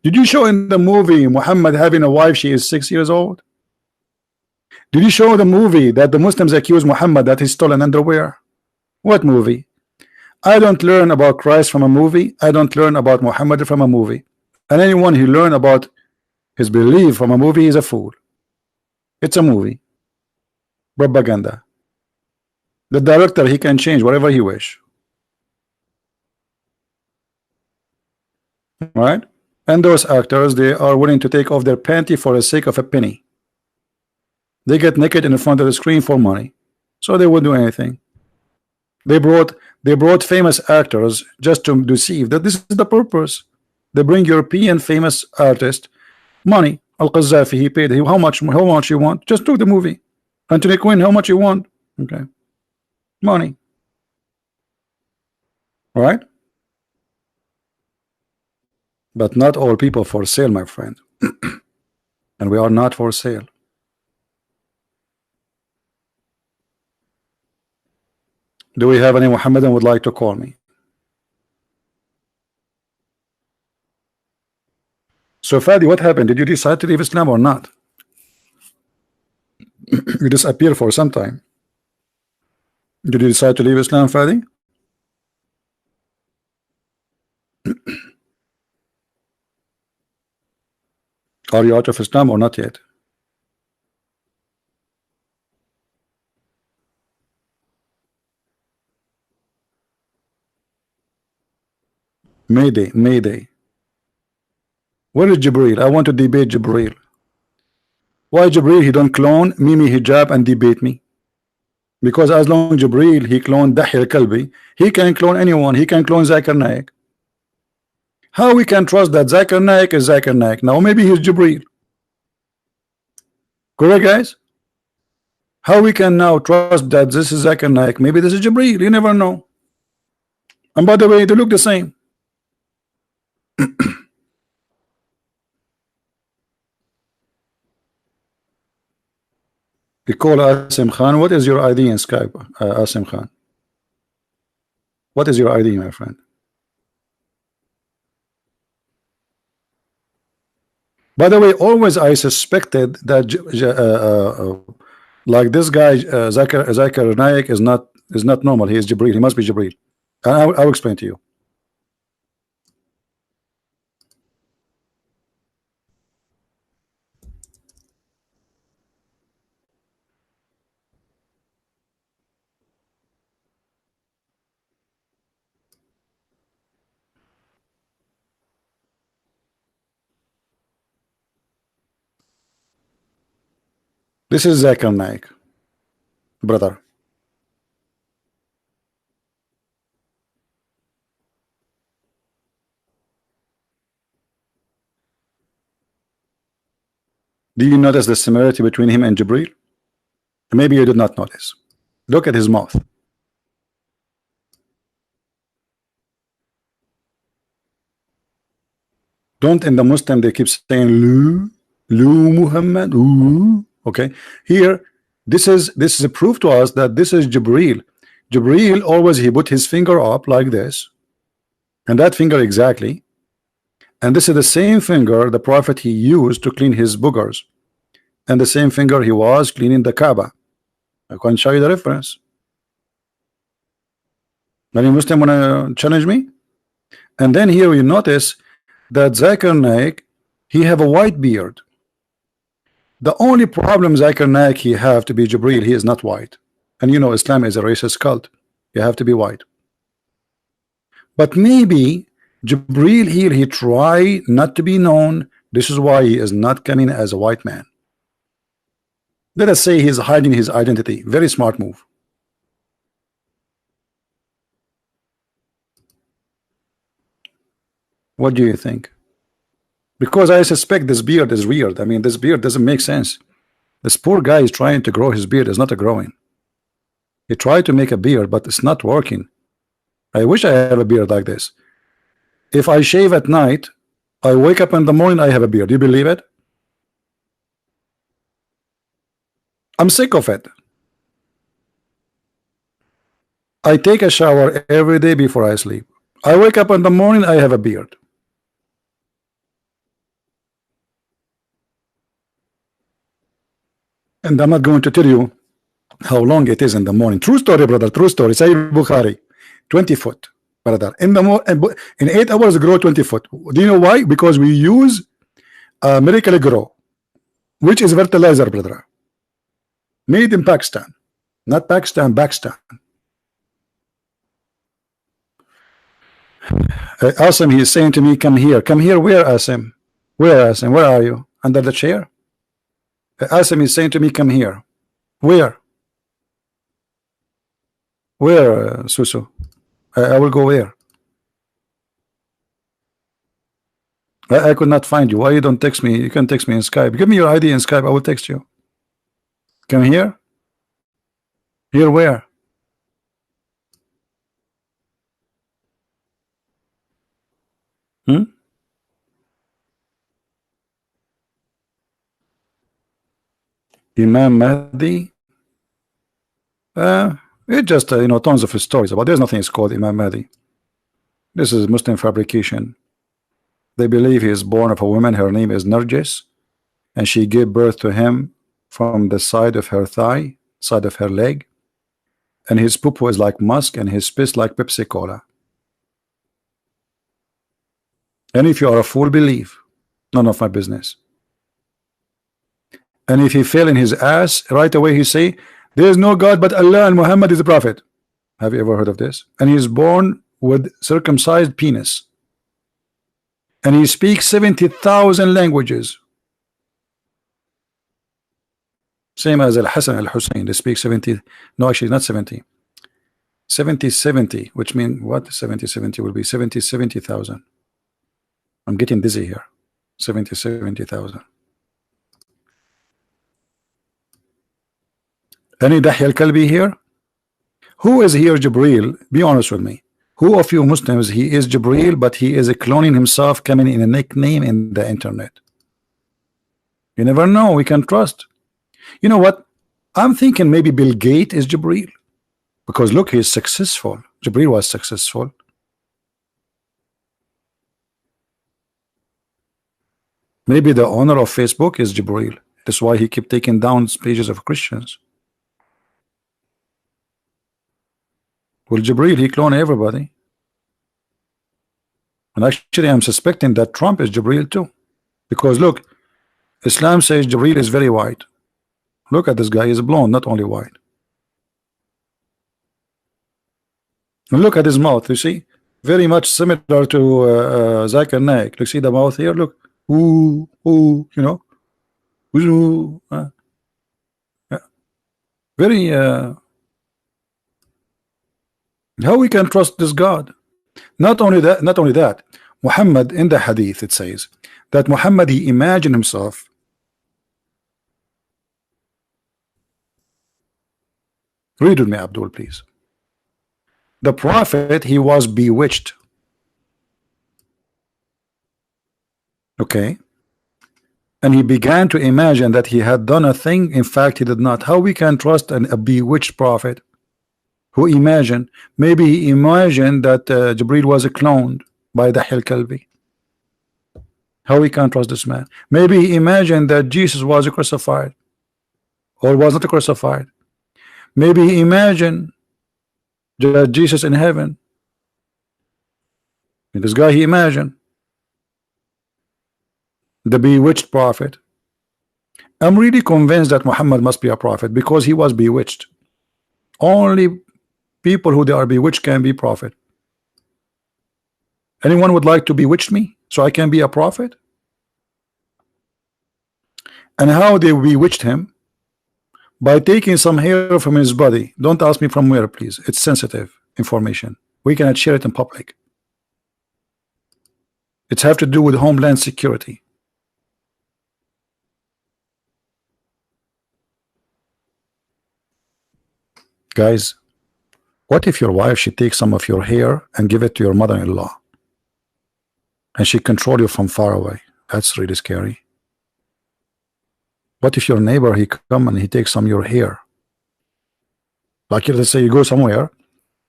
Did you show in the movie Muhammad having a wife, she is 6 years old? Did you show the movie that the Muslims accuse Muhammad that he stole an underwear? What movie? I don't learn about Christ from a movie. I don't learn about Muhammad from a movie. And anyone who learn about his belief from a movie is a fool. It's a movie. Propaganda. The director, he can change whatever he wish. Right? And those actors, they are willing to take off their panty for the sake of a penny. They get naked in front of the screen for money, so they would do anything. They brought famous actors just to deceive that this is the purpose. They bring European famous artist money. Al-Qadhafi, he paid him how much you want? Just do the movie. Anthony Quinn, how much you want? Okay, money. All right. But not all people for sale, my friend. And we are not for sale. Do we have any Muhammadan would like to call me? So Fadi, what happened? Did you decide to leave Islam or not? You disappeared for some time. Did you decide to leave Islam, Fadi? Are you out of Islam or not yet? Mayday, Mayday. Where is Jibreel? I want to debate Jibreel. Why Jibreel he don't clone Mimi Hijab and debate me? Because as long as Jibreel he cloned Dahi al-Kalbi, he can clone anyone. He can clone Zakir Naik. How we can trust that Zakir Naik is Zakir Naik? Now maybe he's Jibreel. Correct, guys? How we can now trust that this is Zakir Naik? Maybe this is Jibreel. You never know. And by the way, they look the same. We call Asim Khan. What is your ID in Skype, Asim Khan? What is your ID, my friend? By the way, always I suspected that like this guy Zakir Naik is not normal. He is Jibreel. He must be Jibreel. And I'll explain to you. This is Zakir Naik, brother. Do you notice the similarity between him and Jibreel? Maybe you did not notice. Look at his mouth. Don't in the Muslim they keep saying Lu Muhammad. Ooh. Okay, here this is a proof to us that this is Jibreel. Jibreel always he put his finger up like this, and that finger exactly, and this is the same finger the Prophet he used to clean his boogers, and the same finger he was cleaning the Kaaba. I can show you the reference. Any Muslim wanna challenge me? And then here you notice that Zakir Naik he have a white beard. The only problem Zakir Naik he have to be Jibreel, he is not white. And you know Islam is a racist cult. You have to be white. But maybe Jibril here, he try not to be known. This is why he is not coming as a white man. Let us say he's hiding his identity. Very smart move. What do you think? Because I suspect this beard is weird. I mean, this beard doesn't make sense. This poor guy is trying to grow his beard. It's not a growing. He tried to make a beard, but it's not working. I wish I have a beard like this. If I shave at night, I wake up in the morning, I have a beard. Do you believe it? I'm sick of it. I take a shower every day before I sleep. I wake up in the morning, I have a beard. And I'm not going to tell you how long it is in the morning. True story, brother. True story. Sahih Bukhari, 20 foot, brother. In 8 hours, grow 20 foot. Do you know why? Because we use Miracle Grow, which is fertilizer, brother. Made in Pakistan, not Pakistan, Pakistan. Asim, he is saying to me, come here. Come here. Where, Asim? Where, Asim? Where are you? Under the chair? Asim is saying to me, come here. Where? Where, Susu? I will go where? I could not find you. Why you don't text me? You can text me in Skype. Give me your ID in Skype. I will text you. Come here. Here where? Imam Mahdi. It just tons of stories about. There's nothing is called Imam Mahdi. This is Muslim fabrication. They believe he is born of a woman. Her name is Narjis, and she gave birth to him from the side of her thigh, side of her leg, and his poo is like musk, and his piss like Pepsi Cola. And if you are a fool, believe. None of my business. And if he fell in his ass, right away he say, there is no God but Allah and Muhammad is the prophet. Have you ever heard of this? And he is born with circumcised penis. And he speaks 70,000 languages. Same as Al-Hassan Al-Hussein. They speak 70. No, actually not 70. 70, which means what? 70 will be 70,000. I'm getting dizzy here. 70,000. Any Dahi al-Kalbi here? Who is here Jibril? Be honest with me. Who of you Muslims, he is Jibril, but he is cloning himself, coming in a nickname in the internet? You never know. We can trust. You know what? I'm thinking maybe Bill Gates is Jibril. Because look, he's successful. Jibril was successful. Maybe the owner of Facebook is Jibril. That's why he kept taking down pages of Christians. Well, Jibril, he cloned everybody. And actually, I'm suspecting that Trump is Jibril too. Because look, Islam says Jibril is very white. Look at this guy, he's blonde, not only white. And look at his mouth, you see? Very much similar to Zakir Naik. Look, see the mouth here? Look. Ooh, ooh, you know? Ooh, yeah. Very, how we can trust this God? Not only that, Muhammad, in the hadith, it says that Muhammad, he imagined himself read with me, Abdul, please. The prophet, he was bewitched. Okay. And he began to imagine that he had done a thing. In fact, he did not. How we can trust a bewitched prophet who imagined? Maybe he imagined that Jibril was cloned by the Kalbi. How we can trust this man? Maybe he imagined that Jesus was crucified or was not crucified. Maybe he imagined that Jesus in heaven. And this guy, he imagined the bewitched prophet. I'm really convinced that Muhammad must be a prophet because he was bewitched. Only people who they are bewitched can be prophet. Anyone would like to bewitch me so I can be a prophet? And how they bewitched him? By taking some hair from his body. Don't ask me from where, please. It's sensitive information. We cannot share it in public. It's have to do with homeland security. Guys, what if your wife, she takes some of your hair and give it to your mother-in-law, and she control you from far away? That's really scary. What if your neighbor, he come and he takes some of your hair? Like, let's say you go somewhere,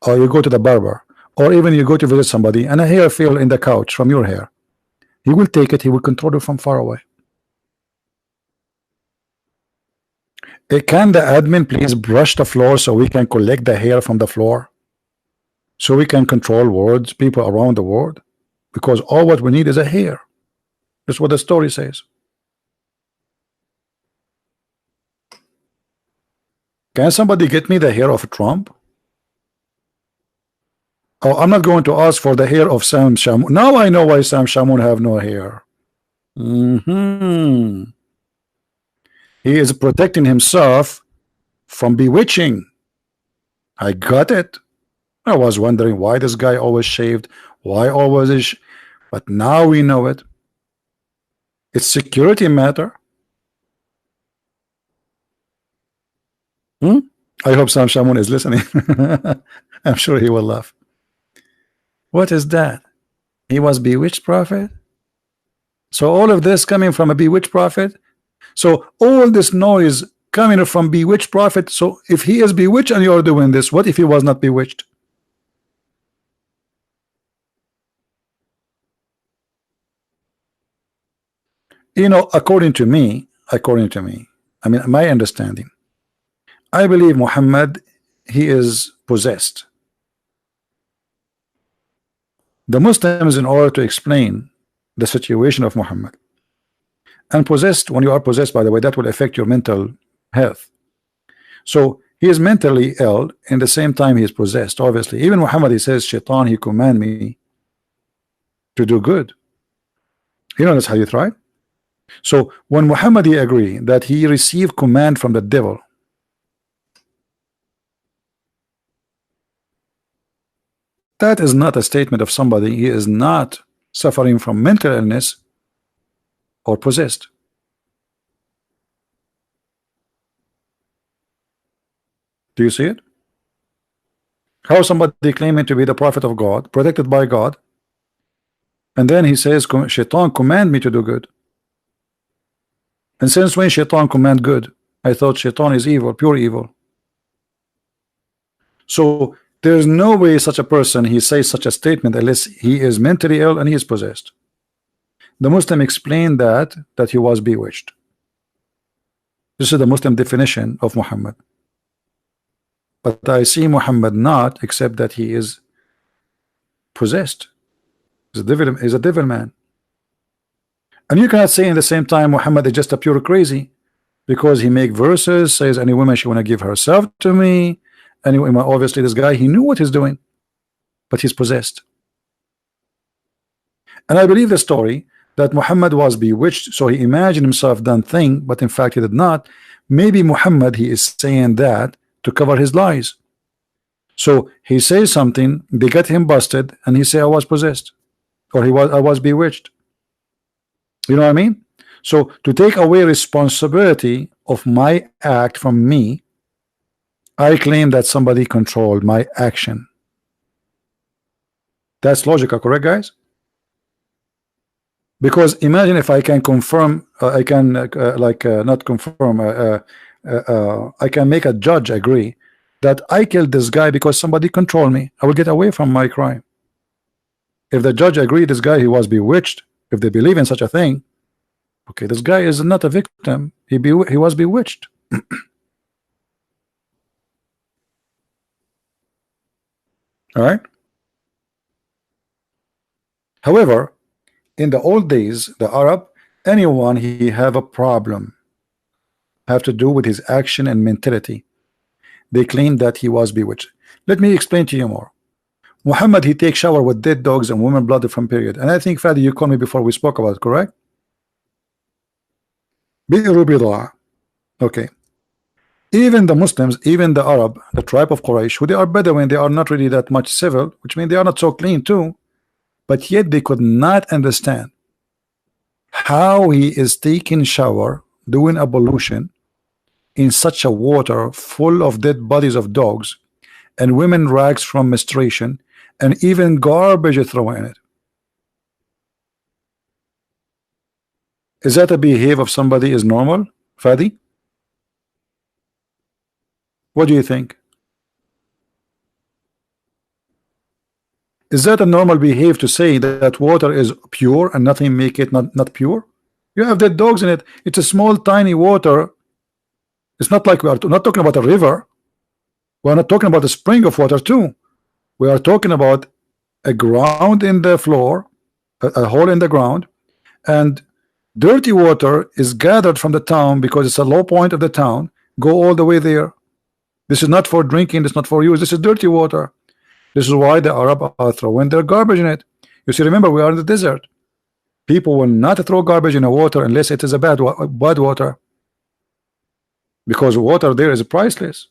or you go to the barber, or even you go to visit somebody, and a hair fell in the couch from your hair. He will take it, he will control you from far away. Can the admin please brush the floor so we can collect the hair from the floor? So we can control words, people around the world? Because all what we need is a hair. That's what the story says. Can somebody get me the hair of Trump? Oh, I'm not going to ask for the hair of Sam Shamoun. Now I know why Sam Shamoun have no hair. He is protecting himself from bewitching. I got it. I was wondering why this guy always shaved, why always is, but now we know it. It's security matter. I hope Sam Shamoun is listening. I'm sure he will laugh. What is that? He was bewitched prophet? So all of this coming from a bewitched prophet? So all this noise coming from bewitched prophet. So if he is bewitched and you're doing this, what if he was not bewitched? You know, according to me, I mean, my understanding, I believe Muhammad, he is possessed. The Muslims, in order to explain the situation of Muhammad, and possessed, when you are possessed, by the way, that will affect your mental health. So he is mentally ill, in the same time he is possessed. Obviously, even Muhammad, he says, Shaitan, he command me to do good. You know this hadith, right? So when Muhammad, he agree that he received command from the devil, that is not a statement of somebody he is not suffering from mental illness or possessed. Do you see it? How somebody claiming to be the prophet of God, protected by God, and then he says, Shaitan command me to do good. And since when Shaitan command good? I thought Shaitan is evil, pure evil. So there's no way such a person, he says such a statement unless he is mentally ill and he is possessed. The Muslim explained that he was bewitched. This is the Muslim definition of Muhammad. But I see Muhammad not, except that he is possessed. He's a devil man. And you cannot say in the same time Muhammad is just a pure crazy, because he make verses, says any woman she want to give herself to me. Anyway, obviously this guy, he knew what he's doing, but he's possessed. And I believe the story that Muhammad was bewitched, so he imagined himself done thing, but in fact he did not. Maybe Muhammad, he is saying that to cover his lies. So he says something, they get him busted, and he say I was possessed, or I was bewitched. You know what I mean? So to take away responsibility of my act from me, I claim that somebody controlled my action. That's logical, correct, guys? Because imagine if I can confirm, I can not confirm, I can make a judge agree that I killed this guy because somebody controlled me. I will get away from my crime. If the judge agreed this guy, he was bewitched, if they believe in such a thing, okay, this guy is not a victim, he was bewitched. All right. However, in the old days, the Arab, anyone he have a problem have to do with his action and mentality, they claim that he was bewitched. Let me explain to you more. Muhammad, he takes shower with dead dogs and women blood from period. And I think, Fadi, you called me before we spoke about it, correct? بئر بضاعة. Okay. Even the Muslims, even the Arab, the tribe of Quraysh, who they are Bedouin, they are not really that much civil, which means they are not so clean too, but yet they could not understand how he is taking shower, doing ablution in such a water full of dead bodies of dogs and women rags from menstruation and even garbage thrown in it. Is that a behavior of somebody is normal, Fadi? What do you think? Is that a normal behavior to say that water is pure and nothing make it not pure? You have dead dogs in it. It's a small tiny water. It's not like we are not talking about a river. We are not talking about a spring of water too. We are talking about a ground in the floor, a hole in the ground, and dirty water is gathered from the town because it's a low point of the town. Go all the way there. This is not for drinking. This is not for use. This is dirty water. This is why the Arab are throwing their garbage in it. You see, remember, we are in the desert. People will not throw garbage in the water unless it is a bad water, because water there is priceless.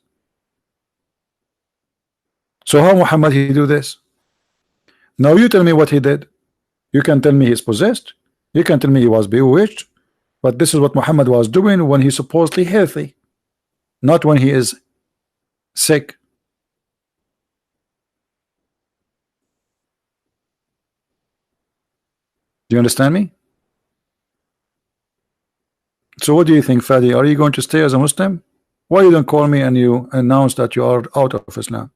So how Muhammad he do this? Now you tell me what he did. You can tell me he's possessed. You can tell me he was bewitched. But this is what Muhammad was doing when he's supposedly healthy, not when he is sick. Do you understand me? So what do you think, Fadi? Are you going to stay as a Muslim? Why you don't call me and you announce that you are out of Islam?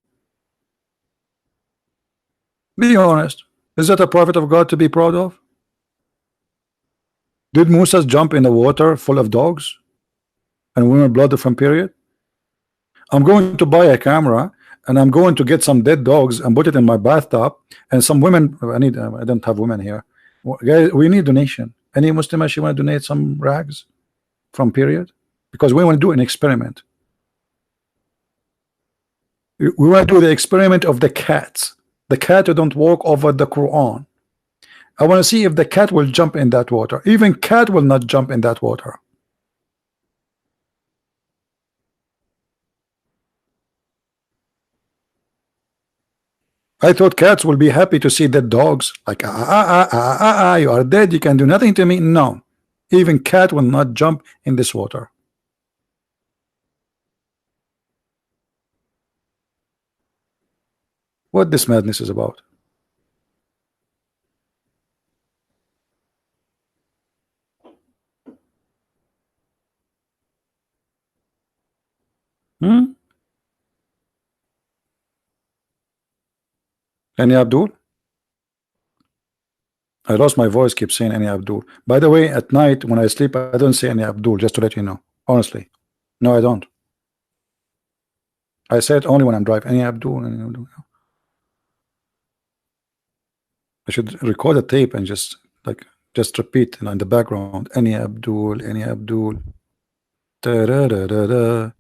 Be honest. Is that a prophet of God to be proud of? Did Musa jump in the water full of dogs and women blood from period? I'm going to buy a camera and I'm going to get some dead dogs and put it in my bathtub, and some women, I don't have women here. Guys, we need donation. Any Muslim actually want to donate some rags from period? Because we want to do an experiment. We want to do the experiment of the cats. The cat who don't walk over the Quran. I want to see if the cat will jump in that water. Even cat will not jump in that water. I thought cats will be happy to see dead dogs. Like, you are dead, you can do nothing to me. No, even cat will not jump in this water. What this madness is about? Any Abdul? I lost my voice, keep saying any Abdul. By the way, at night when I sleep, I don't say any Abdul, just to let you know. Honestly. No, I don't. I say it only when I'm driving. Any Abdul, any Abdul. I should record a tape and just repeat in the background. Any Abdul, any Abdul. The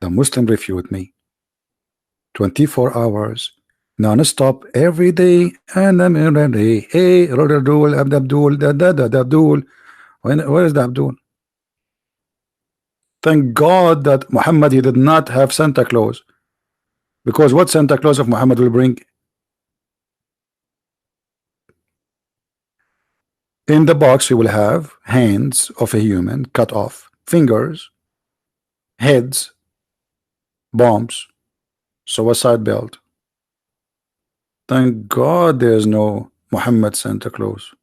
Muslim refute me. 24 hours, non-stop, every day, and I'm ready. Hey, Abdul, Abdul. Where is the Abdul? Thank God that Muhammad, he did not have Santa Claus, because what Santa Claus of Muhammad will bring? In the box, he will have hands of a human cut off, fingers, heads, bombs, suicide belt. Thank God there's no Muhammad Santa Claus.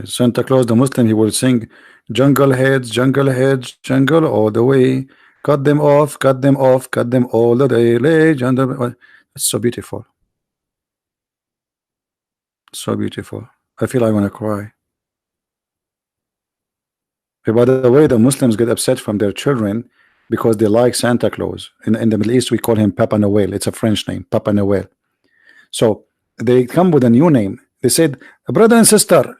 Santa Claus, the Muslim, he will sing jungle heads, jungle all the way. Cut them off, cut them off, cut them all the day. It's so beautiful. So beautiful. I feel I want to cry. By the way, the Muslims get upset from their children because they like Santa Claus. In the Middle East, we call him Papa Noel. It's a French name, Papa Noel. So they come with a new name. They said, brother and sister,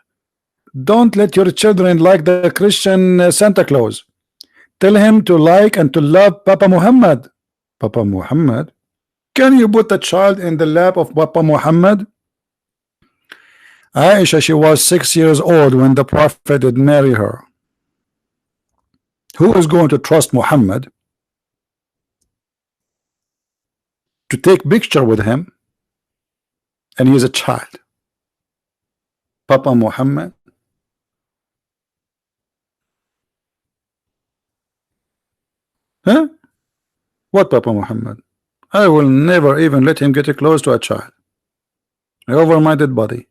Don't let your children like the Christian Santa Claus. Tell him to like and to love Papa Muhammad. Papa Muhammad? Can you put a child in the lap of Papa Muhammad? Aisha, she was 6 years old when the Prophet did marry her. Who is going to trust Muhammad to take picture with him, and he is a child? Papa Muhammad? Huh? What Papa Muhammad? I will never even let him get close to a child. Over my dead body.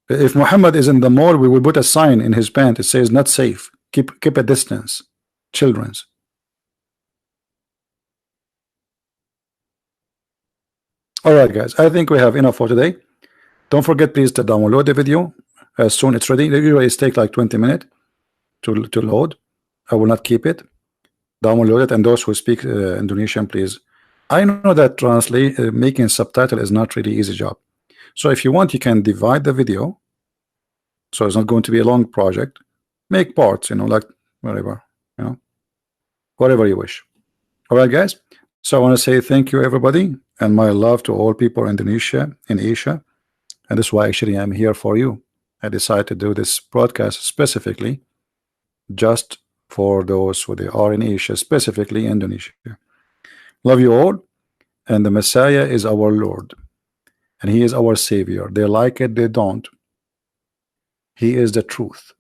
If Muhammad is in the mall, we will put a sign in his pant. It says not safe. Keep a distance. Children's. Alright guys, I think we have enough for today. Don't forget please to download the video as soon it's ready. Usually it takes like 20 minutes to load. I will not keep it. Download it, and those who speak Indonesian, please. I know that making subtitle is not really easy job. So if you want, you can divide the video, so it's not going to be a long project. Make parts, you know, like whatever, you know, whatever you wish. All right, guys. So I want to say thank you, everybody, and my love to all people in Indonesia, in Asia, and this is why actually I'm here for you. I decided to do this broadcast specifically just for those who they are in Asia, specifically Indonesia. Love you all, and the Messiah is our Lord. And he is our Savior. They like it, they don't. He is the truth.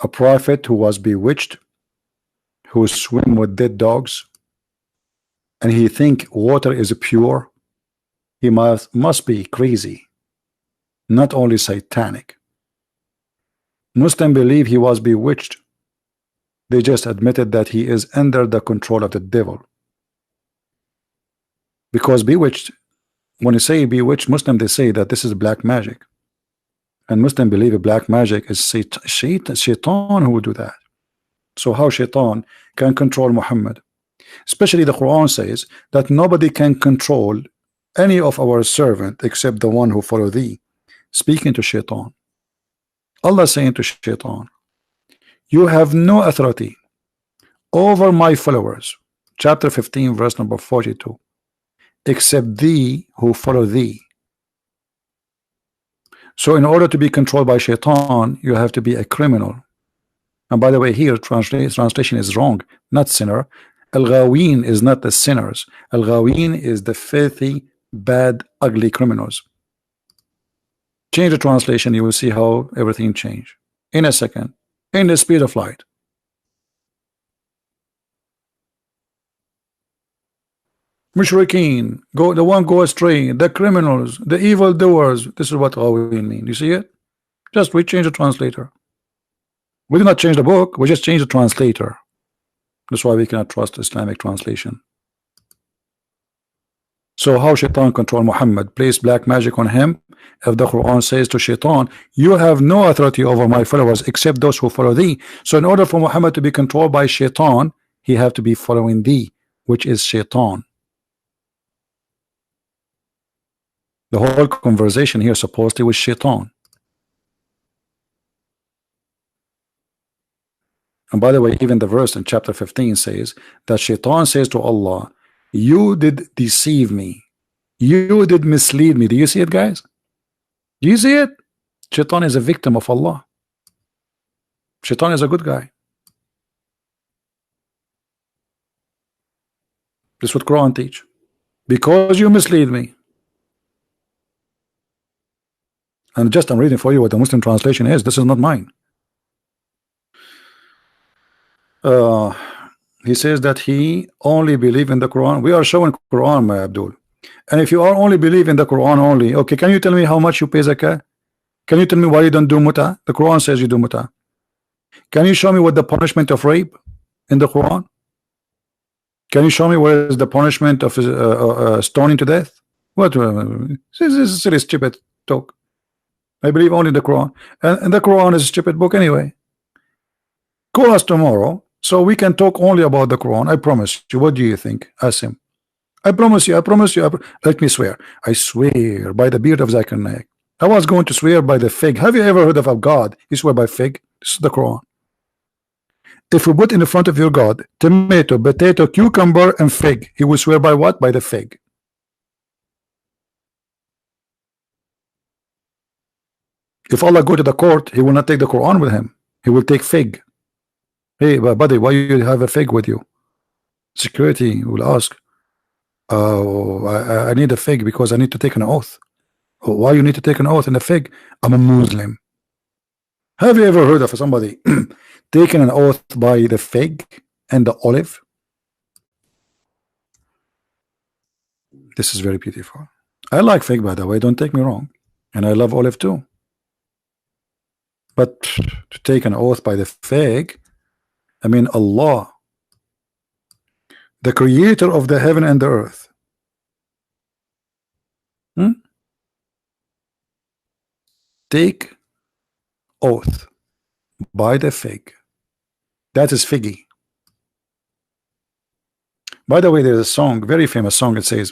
A prophet who was bewitched, who swim with dead dogs, and he think water is pure. He must be crazy, not only satanic. Muslims believe he was bewitched. They just admitted that he is under the control of the devil. Because bewitched, when you say bewitched, Muslim, they say that this is black magic, and Muslim believe black magic is shaitan who would do that. So how shaitan can control Muhammad? Especially the Quran says that nobody can control any of our servant except the one who follow thee. Speaking to shaitan, Allah saying to shaitan, you have no authority over my followers. Chapter 15 verse number 42. Except thee who follow thee. So in order to be controlled by shaitan, you have to be a criminal. And by the way, here translation is wrong, not sinner. Al-Ghaween is not the sinners. Al-Ghaween is the filthy, bad, ugly criminals. Change the translation, you will see how everything changed in a second, in the speed of light. Mushrikeen, the one go astray, the criminals, the evil doers. This is what we mean. You see it? Just we change the translator. We did not change the book, we just changed the translator. That's why we cannot trust Islamic translation. So how shaitan control Muhammad? Place black magic on him. If the Quran says to shaitan, you have no authority over my followers except those who follow thee. So in order for Muhammad to be controlled by shaitan, he have to be following thee, which is shaitan. The whole conversation here supposedly was shaitan. And by the way, even the verse in chapter 15 says that shaitan says to Allah, you did deceive me, you did mislead me. Do you see it, guys? Do you see it? Shaitan is a victim of Allah. Shaitan is a good guy. This is what Quran teach. Because you mislead me. And just I'm reading for you what the Muslim translation is. This is not mine. He says that he only believe in the Quran. We are showing Quran, my Abdul. And if you are only believe in the Quran only, okay, can you tell me how much you pay zakah? Can you tell me why you don't do muta? The Quran says you do muta. Can you show me what the punishment of rape in the Quran? Can you show me what is the punishment of stoning to death? What? This is silly, stupid talk. I believe only the Quran, and the Quran is a stupid book anyway. Call us tomorrow so we can talk only about the Quran. I promise you. What do you think? Ask him. I promise you, I promise you, let me swear. I swear by the beard of Zakir Naik. I was going to swear by the fig. Have you ever heard of a God? You swear by fig? This is the Quran. If we put in the front of your God tomato, potato, cucumber, and fig, he will swear by what? By the fig. If Allah go to the court, he will not take the Quran with him. He will take fig. Hey, buddy, why you have a fig with you? Security will ask. Oh, I need a fig because I need to take an oath. Oh, why you need to take an oath in a fig? I'm a Muslim. Have you ever heard of somebody taking an oath by the fig and the olive? This is very beautiful. I like fig, by the way, don't take me wrong. And I love olive too. But to take an oath by the fig, I mean Allah, the creator of the heaven and the earth. Take oath by the fig. That is figgy. By the way, there's a song, very famous song. It says,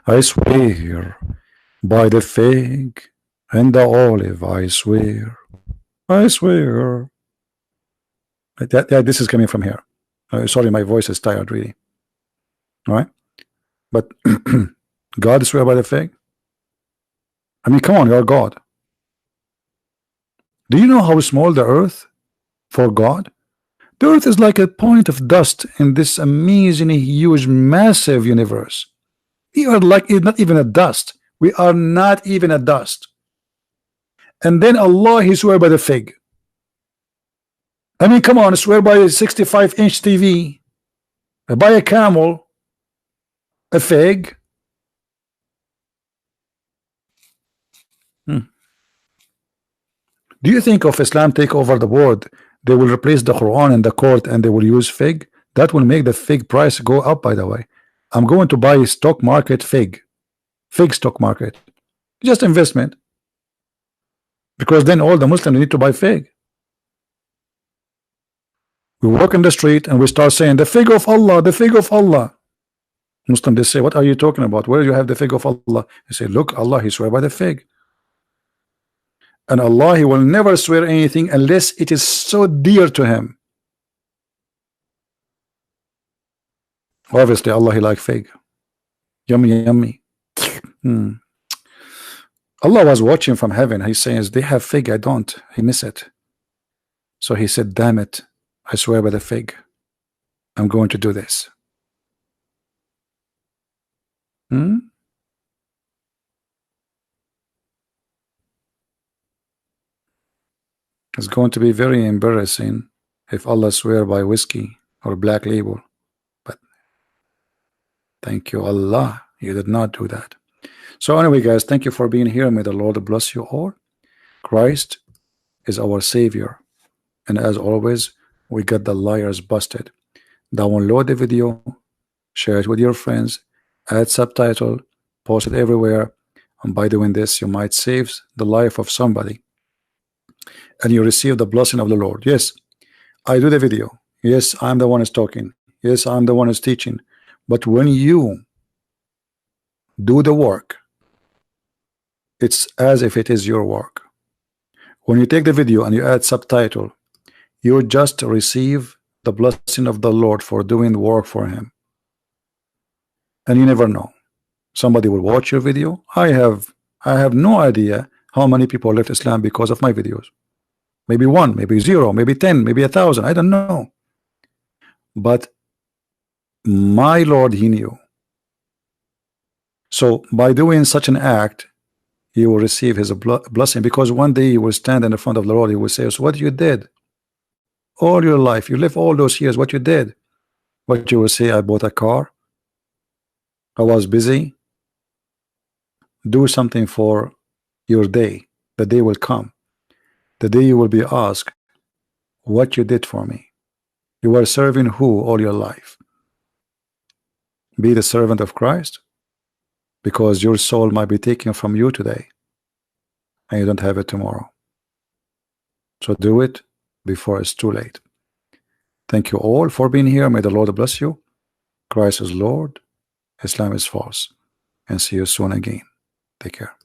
I swear by the fig and the olive, I swear. I swear. This is coming from here. Sorry, my voice is tired, really. All right? But God swear by the fig? I mean, come on, you're God. Do you know how small the earth for God? The earth is like a point of dust in this amazingly huge, massive universe. We are like not even a dust. We are not even a dust. And then Allah, he swear by the fig. I mean, come on, swear by a 65-inch TV, by a camel, a fig. Do you think if Islam take over the world, they will replace the Quran in the court and they will use fig? That will make the fig price go up, by the way. I'm going to buy a stock market fig stock market, just investment, because then all the Muslims need to buy fig. We walk in the street and we start saying the fig of Allah, the fig of Allah. Muslims, they say, what are you talking about? Where do you have the fig of Allah? They say, look, Allah, he swear by the fig. And Allah, he will never swear anything unless it is so dear to him. Obviously, Allah, he like fig. Yummy, yummy. Allah was watching from heaven. He says, they have fig, I don't. He miss it. So he said, damn it, I swear by the fig, I'm going to do this. It's going to be very embarrassing if Allah swear by whiskey or black label. But thank you, Allah, you did not do that. So anyway, guys, thank you for being here. May the Lord bless you all. Christ is our Savior. And as always, we got the liars busted. Download the video, share it with your friends, add subtitle, post it everywhere. And by doing this, you might save the life of somebody. And you receive the blessing of the Lord. Yes, I do the video. Yes, I'm the one who's talking. Yes, I'm the one who's teaching. But when you do the work, it's as if it is your work. When you take the video and you add subtitle, you just receive the blessing of the Lord for doing the work for him. And you never know. Somebody will watch your video. I have no idea how many people left Islam because of my videos. Maybe 1, maybe 0, maybe 10, maybe 1,000. I don't know. But my Lord, he knew. So by doing such an act, you will receive his blessing, because one day you will stand in the front of the Lord. He will say, so what you did all your life, you live all those years, what you did. What you will say, I bought a car, I was busy. Do something for your day. The day will come. The day you will be asked what you did for me. You were serving who all your life? Be the servant of Christ, because your soul might be taken from you today and you don't have it tomorrow. So do it before it's too late. Thank you all for being here. May the Lord bless you. Christ is Lord. Islam is false. And see you soon again. Take care.